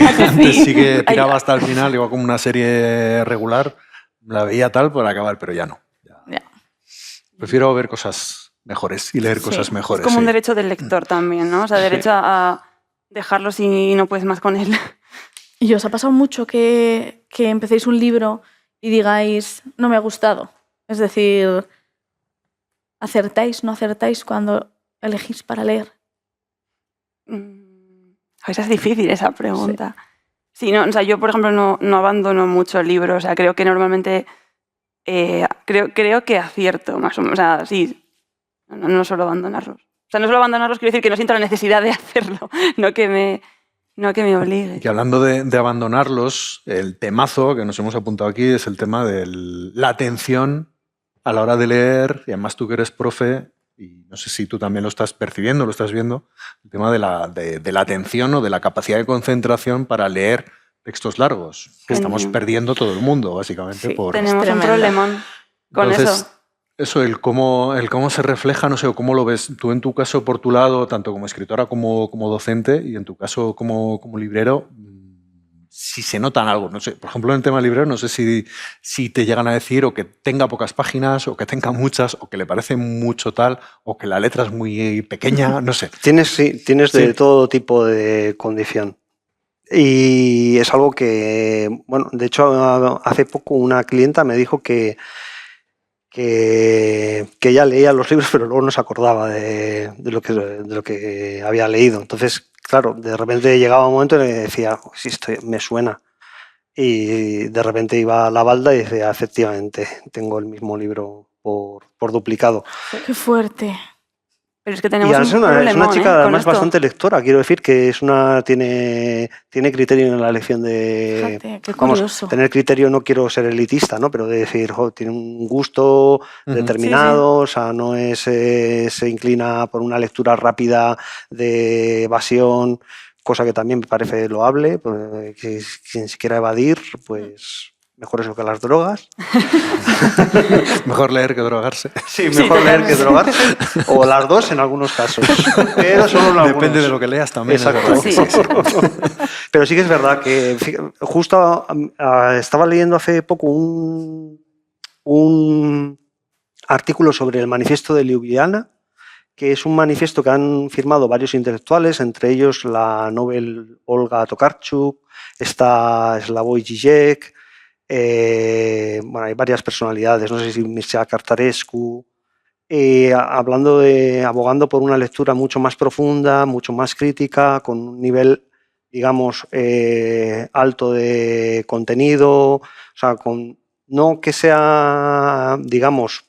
que tiraba hasta el final, igual como una serie regular, la veía tal por acabar, pero ya no. Ya. Prefiero ver cosas mejores y leer cosas mejores. Es como un sí. derecho del lector también, ¿no? O sea, derecho a dejarlo si no puedes más con él. ¿Y os ha pasado mucho que empecéis un libro y digáis, no me ha gustado? Es decir, ¿acertáis, no acertáis cuando elegís para leer? Esa es difícil esa pregunta. Sí, no, o sea, yo, por ejemplo, no abandono mucho libros. O sea, creo que normalmente creo que acierto, más o menos. O sea, sí, no suelo abandonarlos. O sea, no suelo abandonarlos, quiero decir que no siento la necesidad de hacerlo, no que me obligue. Y hablando de abandonarlos, el temazo que nos hemos apuntado aquí es el tema de la atención a la hora de leer, y además tú que eres profe, y no sé si tú también lo estás percibiendo, lo estás viendo, el tema de la atención o de la capacidad de concentración para leer textos largos, que estamos perdiendo todo el mundo, básicamente. Sí, tenemos un problemón con Entonces, eso. el cómo se refleja, no sé, o cómo lo ves tú en tu caso por tu lado, tanto como escritora como docente, y en tu caso como librero, si se notan algo. No sé, por ejemplo, en el tema librero, no sé si te llegan a decir o que tenga pocas páginas, o que tenga muchas, o que le parece mucho tal, o que la letra es muy pequeña, no sé. Tienes de todo tipo de condición. Y es algo que, bueno, de hecho, hace poco una clienta me dijo que ella leía los libros, pero luego no se acordaba de lo que había leído. Entonces, claro, de repente llegaba un momento en el que decía, sí, esto me suena. Y de repente iba a la balda y decía, efectivamente, tengo el mismo libro por duplicado. ¡Qué fuerte! Pero es que tenemos Y es una chica además bastante lectora, quiero decir que tiene criterio en la elección de... Fíjate, qué curioso. Tener criterio, no quiero ser elitista, ¿no? Pero de decir, tiene un gusto determinado, o sea, no es se inclina por una lectura rápida de evasión, cosa que también me parece loable, pues, que quien se quiera evadir, pues... Mejor eso que las drogas. Mejor leer que drogarse. Sí, mejor leer que drogarse. O las dos en algunos casos. Pero solo en Depende de lo que leas también. Exacto. Sí. Pero sí que es verdad que justo estaba leyendo hace poco un artículo sobre el manifiesto de Ljubljana, que es un manifiesto que han firmado varios intelectuales, entre ellos la Nobel Olga Tokarczuk, está Slavoj Žižek. Bueno, hay varias personalidades, no sé si Mircea Cartarescu, abogando por una lectura mucho más profunda, mucho más crítica, con un nivel, digamos, alto de contenido, o sea, no que sea, digamos,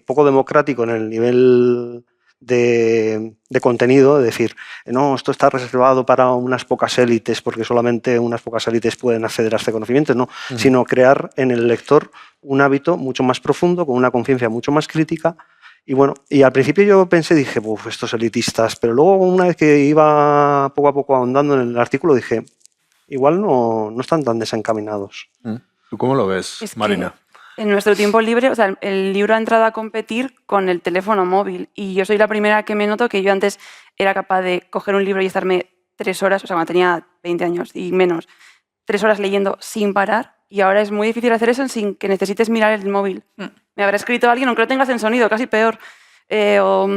poco democrático en el nivel de contenido, es decir, no, esto está reservado para unas pocas élites porque solamente unas pocas élites pueden acceder a este conocimiento, no, sino crear en el lector un hábito mucho más profundo, con una conciencia mucho más crítica. Y bueno, y al principio yo pensé, dije, estos elitistas, pero luego una vez que iba poco a poco ahondando en el artículo, dije, igual no están tan desencaminados. ¿Tú cómo lo ves, Marina? En nuestro tiempo libre, o sea, el libro ha entrado a competir con el teléfono móvil, y yo soy la primera que me noto que yo antes era capaz de coger un libro y estarme 3 horas, o sea, cuando tenía 20 años y menos, 3 horas leyendo sin parar, y ahora es muy difícil hacer eso sin que necesites mirar el móvil. Me habrá escrito alguien, aunque lo tengas en sonido, casi peor. O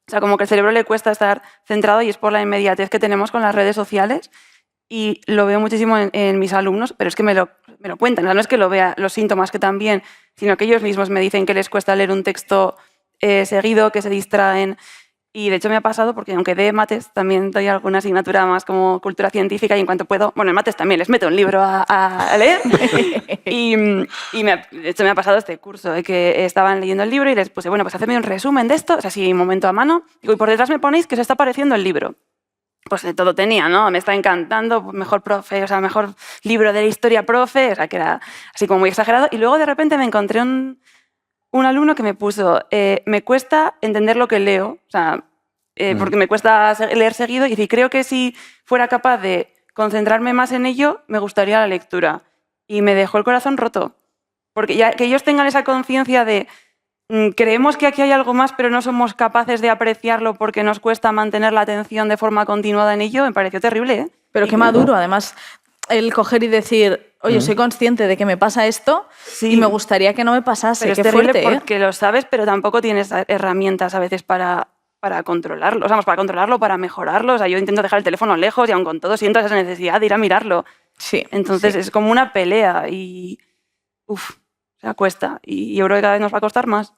sea, como que al cerebro le cuesta estar centrado, y es por la inmediatez que tenemos con las redes sociales. Y lo veo muchísimo en mis alumnos, pero es que me lo cuentan. O sea, no es que lo vea los síntomas, que también, sino que ellos mismos me dicen que les cuesta leer un texto seguido, que se distraen. Y de hecho me ha pasado, porque aunque dé mates, también doy alguna asignatura más como cultura científica, y en cuanto puedo, bueno, en mates también les meto un libro a leer. de hecho me ha pasado este curso, de que estaban leyendo el libro y les puse, bueno, pues hacedme un resumen de esto, o sea, así un momento a mano. Digo, y por detrás me ponéis que se está pareciendo el libro. Pues de todo tenía, ¿no? Me está encantando, mejor profe, o sea, mejor libro de la historia, profe, o sea, que era así como muy exagerado. Y luego de repente me encontré un alumno que me puso, me cuesta entender lo que leo, o sea, porque me cuesta leer seguido, y creo que si fuera capaz de concentrarme más en ello, me gustaría la lectura. Y me dejó el corazón roto, porque ya que ellos tengan esa conciencia de creemos que aquí hay algo más, pero no somos capaces de apreciarlo porque nos cuesta mantener la atención de forma continuada en ello, me pareció terrible, ¿eh? Pero qué maduro, además, el coger y decir, oye, soy consciente de que me pasa esto y me gustaría que no me pasase. Pero qué es terrible fuerte, porque lo sabes, pero tampoco tienes herramientas a veces para controlarlo, o sea, para controlarlo, para mejorarlo. O sea, yo intento dejar el teléfono lejos y aun con todo siento esa necesidad de ir a mirarlo. Sí. Entonces sí. es como una pelea y se cuesta. Y yo creo que cada vez nos va a costar más.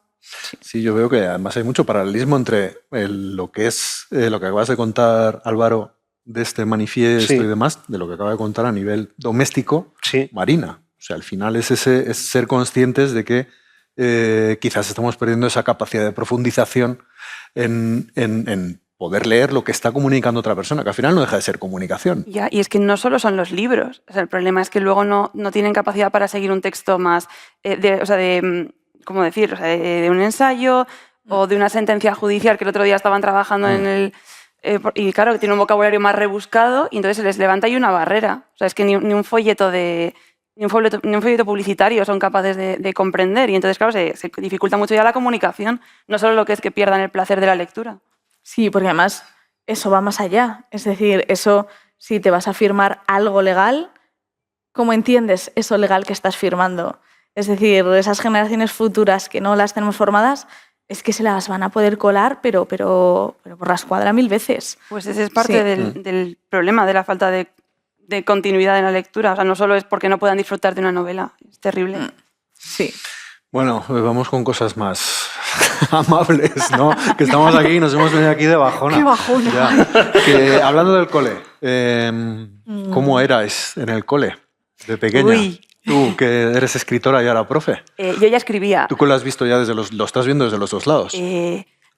Sí, yo veo que además hay mucho paralelismo entre lo que es lo que acabas de contar, Álvaro, de este manifiesto Sí. y demás, de lo que acaba de contar a nivel doméstico, Sí. Marina. O sea, al final es ser conscientes de que quizás estamos perdiendo esa capacidad de profundización en poder leer lo que está comunicando otra persona, que al final no deja de ser comunicación. Ya, y es que no solo son los libros. O sea, el problema es que luego no tienen capacidad para seguir un texto más, ¿cómo decir? O sea, de un ensayo o de una sentencia judicial que el otro día estaban trabajando en el... y claro, que tiene un vocabulario más rebuscado y entonces se les levanta ahí una barrera. O sea, es que ni un folleto ni un folleto publicitario son capaces de comprender y entonces, claro, se dificulta mucho ya la comunicación, no solo lo que es que pierdan el placer de la lectura. Sí, porque además eso va más allá. Es decir, eso, si te vas a firmar algo legal, ¿cómo entiendes eso legal que estás firmando? Es decir, esas generaciones futuras que no las tenemos formadas, es que se las van a poder colar, pero por la escuadra 1000 veces. Pues ese es parte Sí. del problema de la falta de continuidad en la lectura. O sea, no solo es porque no puedan disfrutar de una novela. Es terrible. Sí. Bueno, vamos con cosas más amables, ¿no? Que estamos aquí y nos hemos venido aquí de bajona. ¡Qué bajona! Ya. Hablando del cole, ¿cómo eras en el cole de pequeña? Uy. Tú, que eres escritora y ahora profe. Yo ya escribía. ¿Tú que lo has visto ya lo estás viendo desde los dos lados?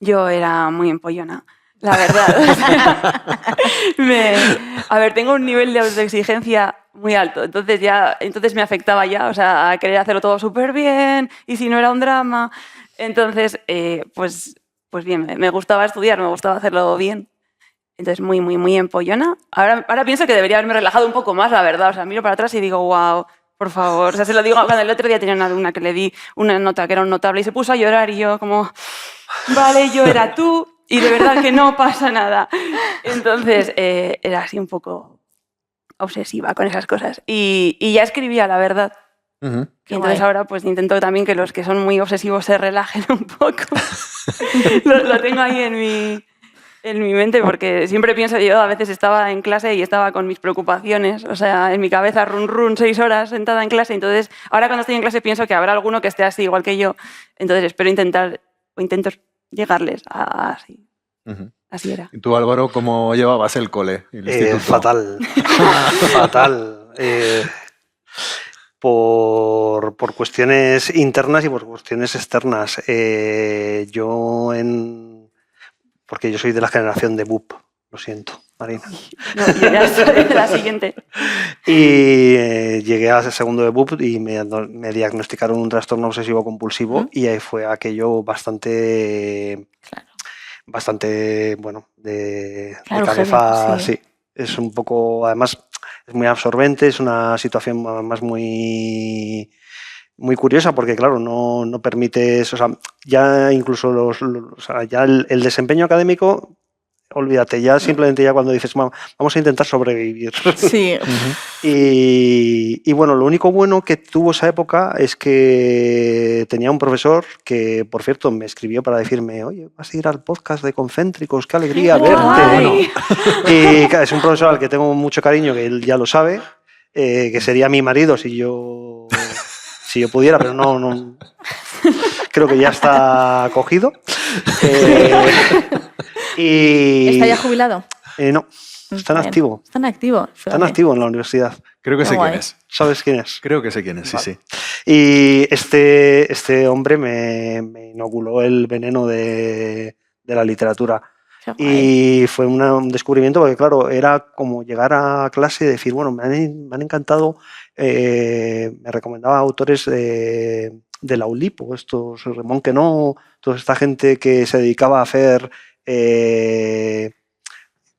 Yo era muy empollona, la verdad. A ver, tengo un nivel de autoexigencia muy alto, entonces me afectaba ya, o sea, a querer hacerlo todo súper bien y si no era un drama. Entonces, pues bien, me gustaba estudiar, me gustaba hacerlo bien. Entonces, muy, muy, muy empollona. Ahora pienso que debería haberme relajado un poco más, la verdad. O sea, miro para atrás y digo, wow, por favor. O sea, se lo digo cuando el otro día tenía una alumna que le di una nota que era un notable y se puso a llorar y yo como, vale, yo era tú y de verdad que no pasa nada. Entonces, era así un poco obsesiva con esas cosas. Y ya escribía, la verdad. Uh-huh. Y entonces ahora pues intento también que los que son muy obsesivos se relajen un poco. lo tengo ahí en mi mente porque siempre pienso, yo a veces estaba en clase y estaba con mis preocupaciones, o sea, en mi cabeza run 6 horas sentada en clase, entonces ahora cuando estoy en clase pienso que habrá alguno que esté así igual que yo, entonces espero intento llegarles a así. Uh-huh. Así era. ¿Y tú, Álvaro, cómo llevabas el cole? El instituto? Fatal. Fatal. Por cuestiones internas y por cuestiones externas. Porque yo soy de la generación de BUP, lo siento, Marina. No, yo ya soy de la siguiente. Y llegué a segundo de BUP y me diagnosticaron un trastorno obsesivo compulsivo y ahí fue aquello bastante bueno, de cabeza, sí. Es un poco, además, es muy absorbente, es una situación además muy curiosa porque, claro, no permites, o sea, ya incluso ya el desempeño académico, olvídate, ya simplemente ya cuando dices, vamos a intentar sobrevivir. Sí. Y bueno, lo único bueno que tuvo esa época es que tenía un profesor que, por cierto, me escribió para decirme, oye, vas a ir al podcast de Concéntricos, qué alegría verte. Bueno, y claro, es un profesor al que tengo mucho cariño, que él ya lo sabe, que sería mi marido si yo pudiera, pero no creo que ya está cogido. ¿Está ya jubilado? No, está en activo. Está en activo. Está en activo en la universidad. Creo que sé quién es. ¿Sabes quién es? Creo que sé quién es, vale. Sí. Y este hombre me inoculó el veneno de la literatura. Y fue un descubrimiento porque, claro, era como llegar a clase y decir, bueno, me han encantado, me recomendaba autores de la Ulipo, estos Ramón Queneau, toda esta gente que se dedicaba a hacer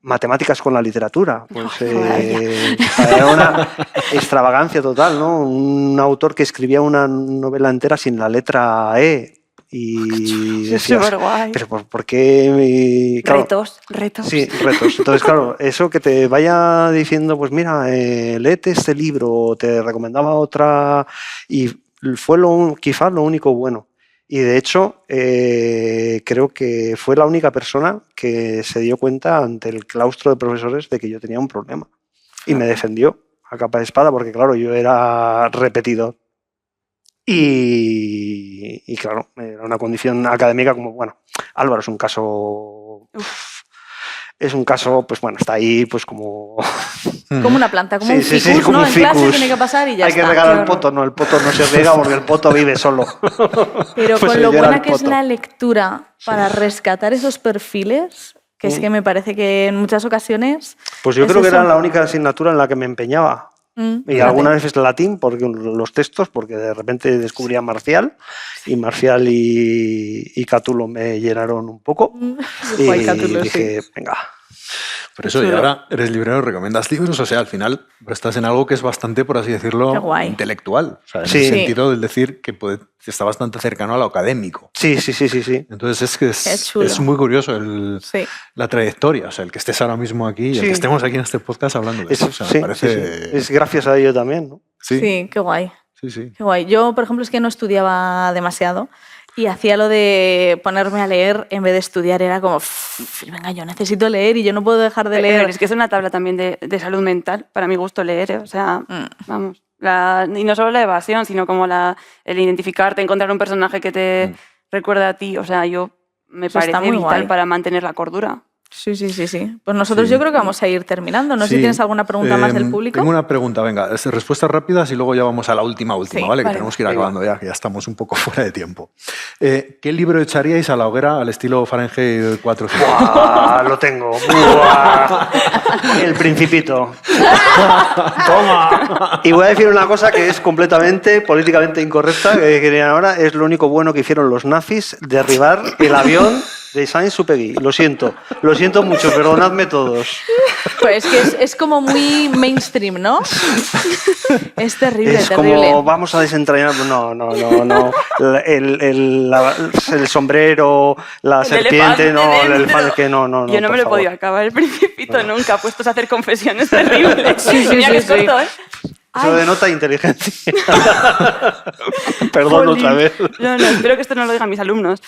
matemáticas con la literatura. Pues era una extravagancia total, ¿no? Un autor que escribía una novela entera sin la letra E. Y decías, pero ¿por qué? Claro, retos. Sí, retos. Entonces, claro, eso que te vaya diciendo, pues mira, léete este libro, te recomendaba otra, y fue quizás lo único bueno. Y de hecho, creo que fue la única persona que se dio cuenta ante el claustro de profesores de que yo tenía un problema. Y me defendió. a capa de espada, porque claro, yo era repetidor. Y claro, era una condición académica como, bueno, Álvaro es un caso... Es un caso, pues bueno, está ahí pues como... Como una planta, como un ficus, sí, como ¿no? un En clase ficus. tiene que pasar y ya Hay está. que regar el poto, no, el poto no se riega porque el poto vive solo. Pero Pues con lo yo era buena el que es poto. la lectura para rescatar esos perfiles, que es que me parece que en muchas ocasiones... Pues yo es creo que eso. era la única asignatura en la que me empeñaba. Y fíjate. algunas veces latín, porque los textos, porque de repente descubría Marcial, y Marcial y Cátulo me llenaron un poco. Guay, Y Cátulo, dije, venga. Por eso, y ahora eres librero, recomiendas libros, o sea, al final estás en algo que es bastante, por así Qué decirlo, guay. intelectual. O sea, en Sí. el Sí. sentido del decir que está bastante cercano a lo académico. Sí. Entonces es que Qué chulo. es muy curioso Sí. la trayectoria, o sea, el que estés ahora mismo aquí y el Sí. que estemos aquí en este podcast hablando de eso. O sea, Sí, me parece... sí. Es gracias a ello también, ¿no? Sí, qué guay. Sí. Qué guay. Yo, por ejemplo, es que no estudiaba demasiado y hacía lo de ponerme a leer en vez de estudiar. Era como, venga, yo necesito leer y yo no puedo dejar de leer. Pero es que es una tabla también de salud mental, para mi gusto leer, ¿eh? O sea, vamos. Y no solo la evasión, sino como el identificarte, encontrar un personaje que te recuerda a ti. O sea, me Eso está parece muy vital guay. para mantener la cordura. Sí. Pues nosotros yo creo que vamos a ir terminando. No sé si tienes alguna pregunta más del público. Tengo una pregunta, venga, respuestas rápidas y luego ya vamos a la última, Sí, ¿vale? Que vale. tenemos que ir acabando ya, que ya estamos un poco fuera de tiempo. ¿Qué libro echaríais a la hoguera al estilo Fahrenheit 4? ¡Buah! Lo tengo. ¡Buah! El Principito. ¡Toma! Y voy a decir una cosa que es completamente políticamente incorrecta, que querían ahora. Es lo único bueno que hicieron los nazis, derribar el avión de Saint-Exupéry. Lo siento mucho, perdonadme todos. Pues que es como muy mainstream, ¿no? Es terrible, Es terrible. como, vamos a desentrañar. No. El sombrero, la El serpiente, elefante no, el dentro. elefante que no. Yo no por me lo he favor. podido acabar el Principito nunca, puestos a hacer confesiones terribles. Sí, Mira que es sí. corto, ¿eh? Eso denota inteligencia. Perdón Jolín. otra vez. No, espero que esto no lo digan mis alumnos.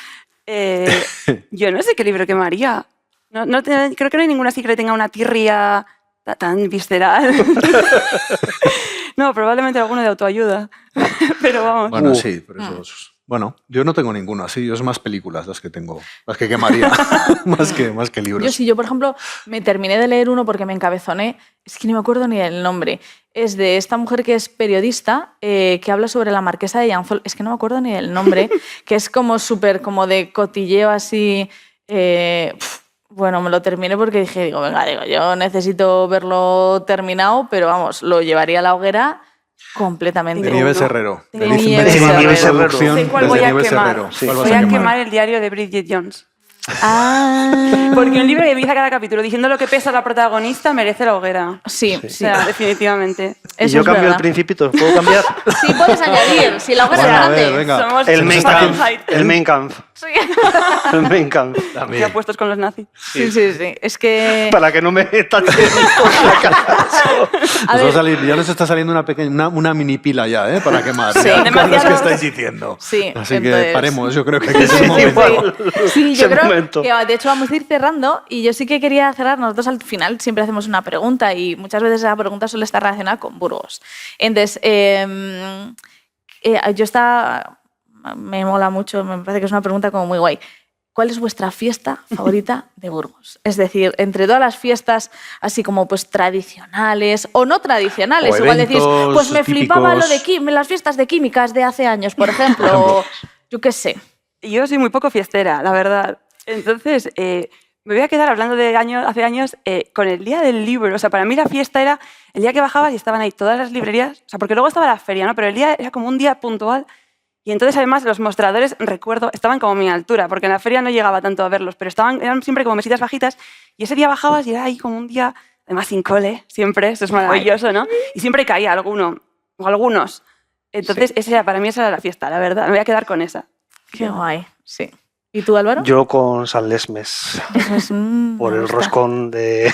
Yo no sé qué libro quemaría. Creo que no hay ninguna así que le tenga una tirria tan visceral. No, probablemente alguno de autoayuda. Pero vamos. Bueno, sí, pero eso bueno, yo no tengo ninguno así, yo es más películas las que tengo, las que quemaría, más que libros. Yo, por ejemplo, me terminé de leer uno porque me encabezoné, es que no me acuerdo ni del nombre. Es de esta mujer que es periodista, que habla sobre la marquesa de Llanzol, es que no me acuerdo ni del nombre, que es como súper como de cotilleo así. Bueno, me lo terminé porque digo, venga, yo necesito verlo terminado, pero vamos, lo llevaría a la hoguera completamente. De Nieves Herrero. De De Nieves Herrero. Producción Sé cuál desde voy a Nieves quemar. Herrero. Sí. ¿Cuál vas Voy a a quemar? quemar el diario de Bridget Jones. Ah. Porque un libro que empieza cada capítulo diciendo lo que pesa la protagonista merece la hoguera. Sí. O sea, definitivamente. Y Eso yo es cambio el verdad. Principito, ¿puedo cambiar? Sí, puedes añadir. Si la hoguera Bueno, es a ver, grande. venga. Somos El Mein Kampf. Fahrenheit. El Mein Kampf. Sí. El Mein Kampf. Ya puestos con los nazis. Sí. Es que. Para que no me tachen por si acaso. A Os va a ver, salir, ya les está saliendo una mini pila ya, ¿eh? Para quemar. Sí, ya, con los que demasiados. estáis diciendo. Sí, Así entonces- que paremos, yo creo que aquí es el Sí, momento. igual. sí, yo Ese creo momento. que de hecho vamos a ir cerrando y yo sí que quería cerrar. Nosotros al final siempre hacemos una pregunta y muchas veces esa pregunta suele estar relacionada con Burgos. Entonces, me mola mucho, me parece que es una pregunta como muy guay. ¿Cuál es vuestra fiesta favorita de Burgos? Es decir, entre todas las fiestas así como pues tradicionales o no tradicionales, O igual decís, eventos pues me flipaba lo de típicos. las fiestas de químicas de hace años, por ejemplo, o yo qué sé. Yo soy muy poco fiestera, la verdad. Entonces, me voy a quedar hablando de hace años con el día del libro. O sea, para mí la fiesta era el día que bajabas y estaban ahí todas las librerías. O sea, porque luego estaba la feria, ¿no? Pero el día era como un día puntual. Y entonces, además, los mostradores, recuerdo, estaban como a mi altura, porque en la feria no llegaba tanto a verlos, pero eran siempre como mesitas bajitas. Y ese día bajabas y era ahí como un día, además sin cole, siempre, eso es maravilloso, ¿no? Y siempre caía alguno, o algunos. Entonces, para mí esa era la fiesta, la verdad. Me voy a quedar con esa. Qué guay, sí. ¿Y tú, Álvaro? Yo con San Lesmes, Eso es, por me el gusta. roscón de...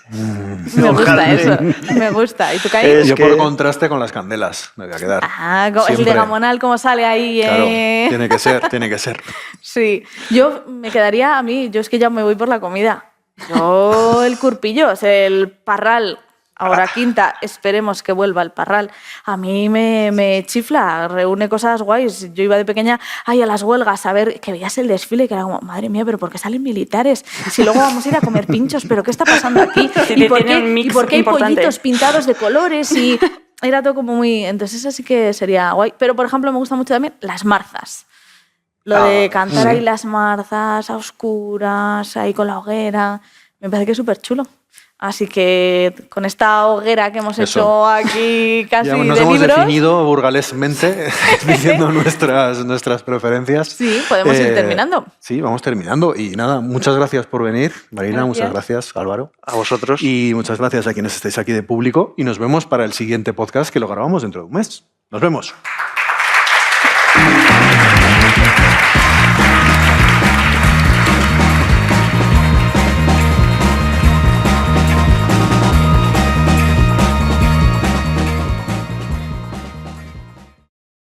Me gusta Ojalá. eso, me gusta. ¿Y tú, Kai? Es Yo que- por contraste con las candelas me voy a quedar. Ah, el de Siempre. Gamonal, cómo sale ahí. Claro, tiene que ser, tiene que ser. Sí, yo me quedaría yo es que ya me voy por la comida. Yo el curpillo, o sea, el parral Ahora quinta, esperemos que vuelva al Parral. A mí me chifla, reúne cosas guays. Yo iba de pequeña a las huelgas a ver, que veías el desfile, que era como, madre mía, pero ¿por qué salen militares? Si luego vamos a ir a comer pinchos, ¿pero qué está pasando aquí? ¿Y por qué hay pollitos pintados de colores? Y era todo como muy... Entonces eso sí que sería guay. Pero, por ejemplo, me gusta mucho también las marzas. Lo de cantar ahí las marzas a oscuras, ahí con la hoguera, me parece que es súper chulo. Así que con esta hoguera que hemos hecho aquí casi ya nos de hemos libros... definido burgalesmente diciendo nuestras preferencias. Sí, podemos ir terminando. Sí, vamos terminando. Y nada, muchas gracias por venir, Marina, muchas gracias, Álvaro. A vosotros. Y muchas gracias a quienes estáis aquí de público. Y nos vemos para el siguiente podcast que lo grabamos dentro de un mes. Nos vemos.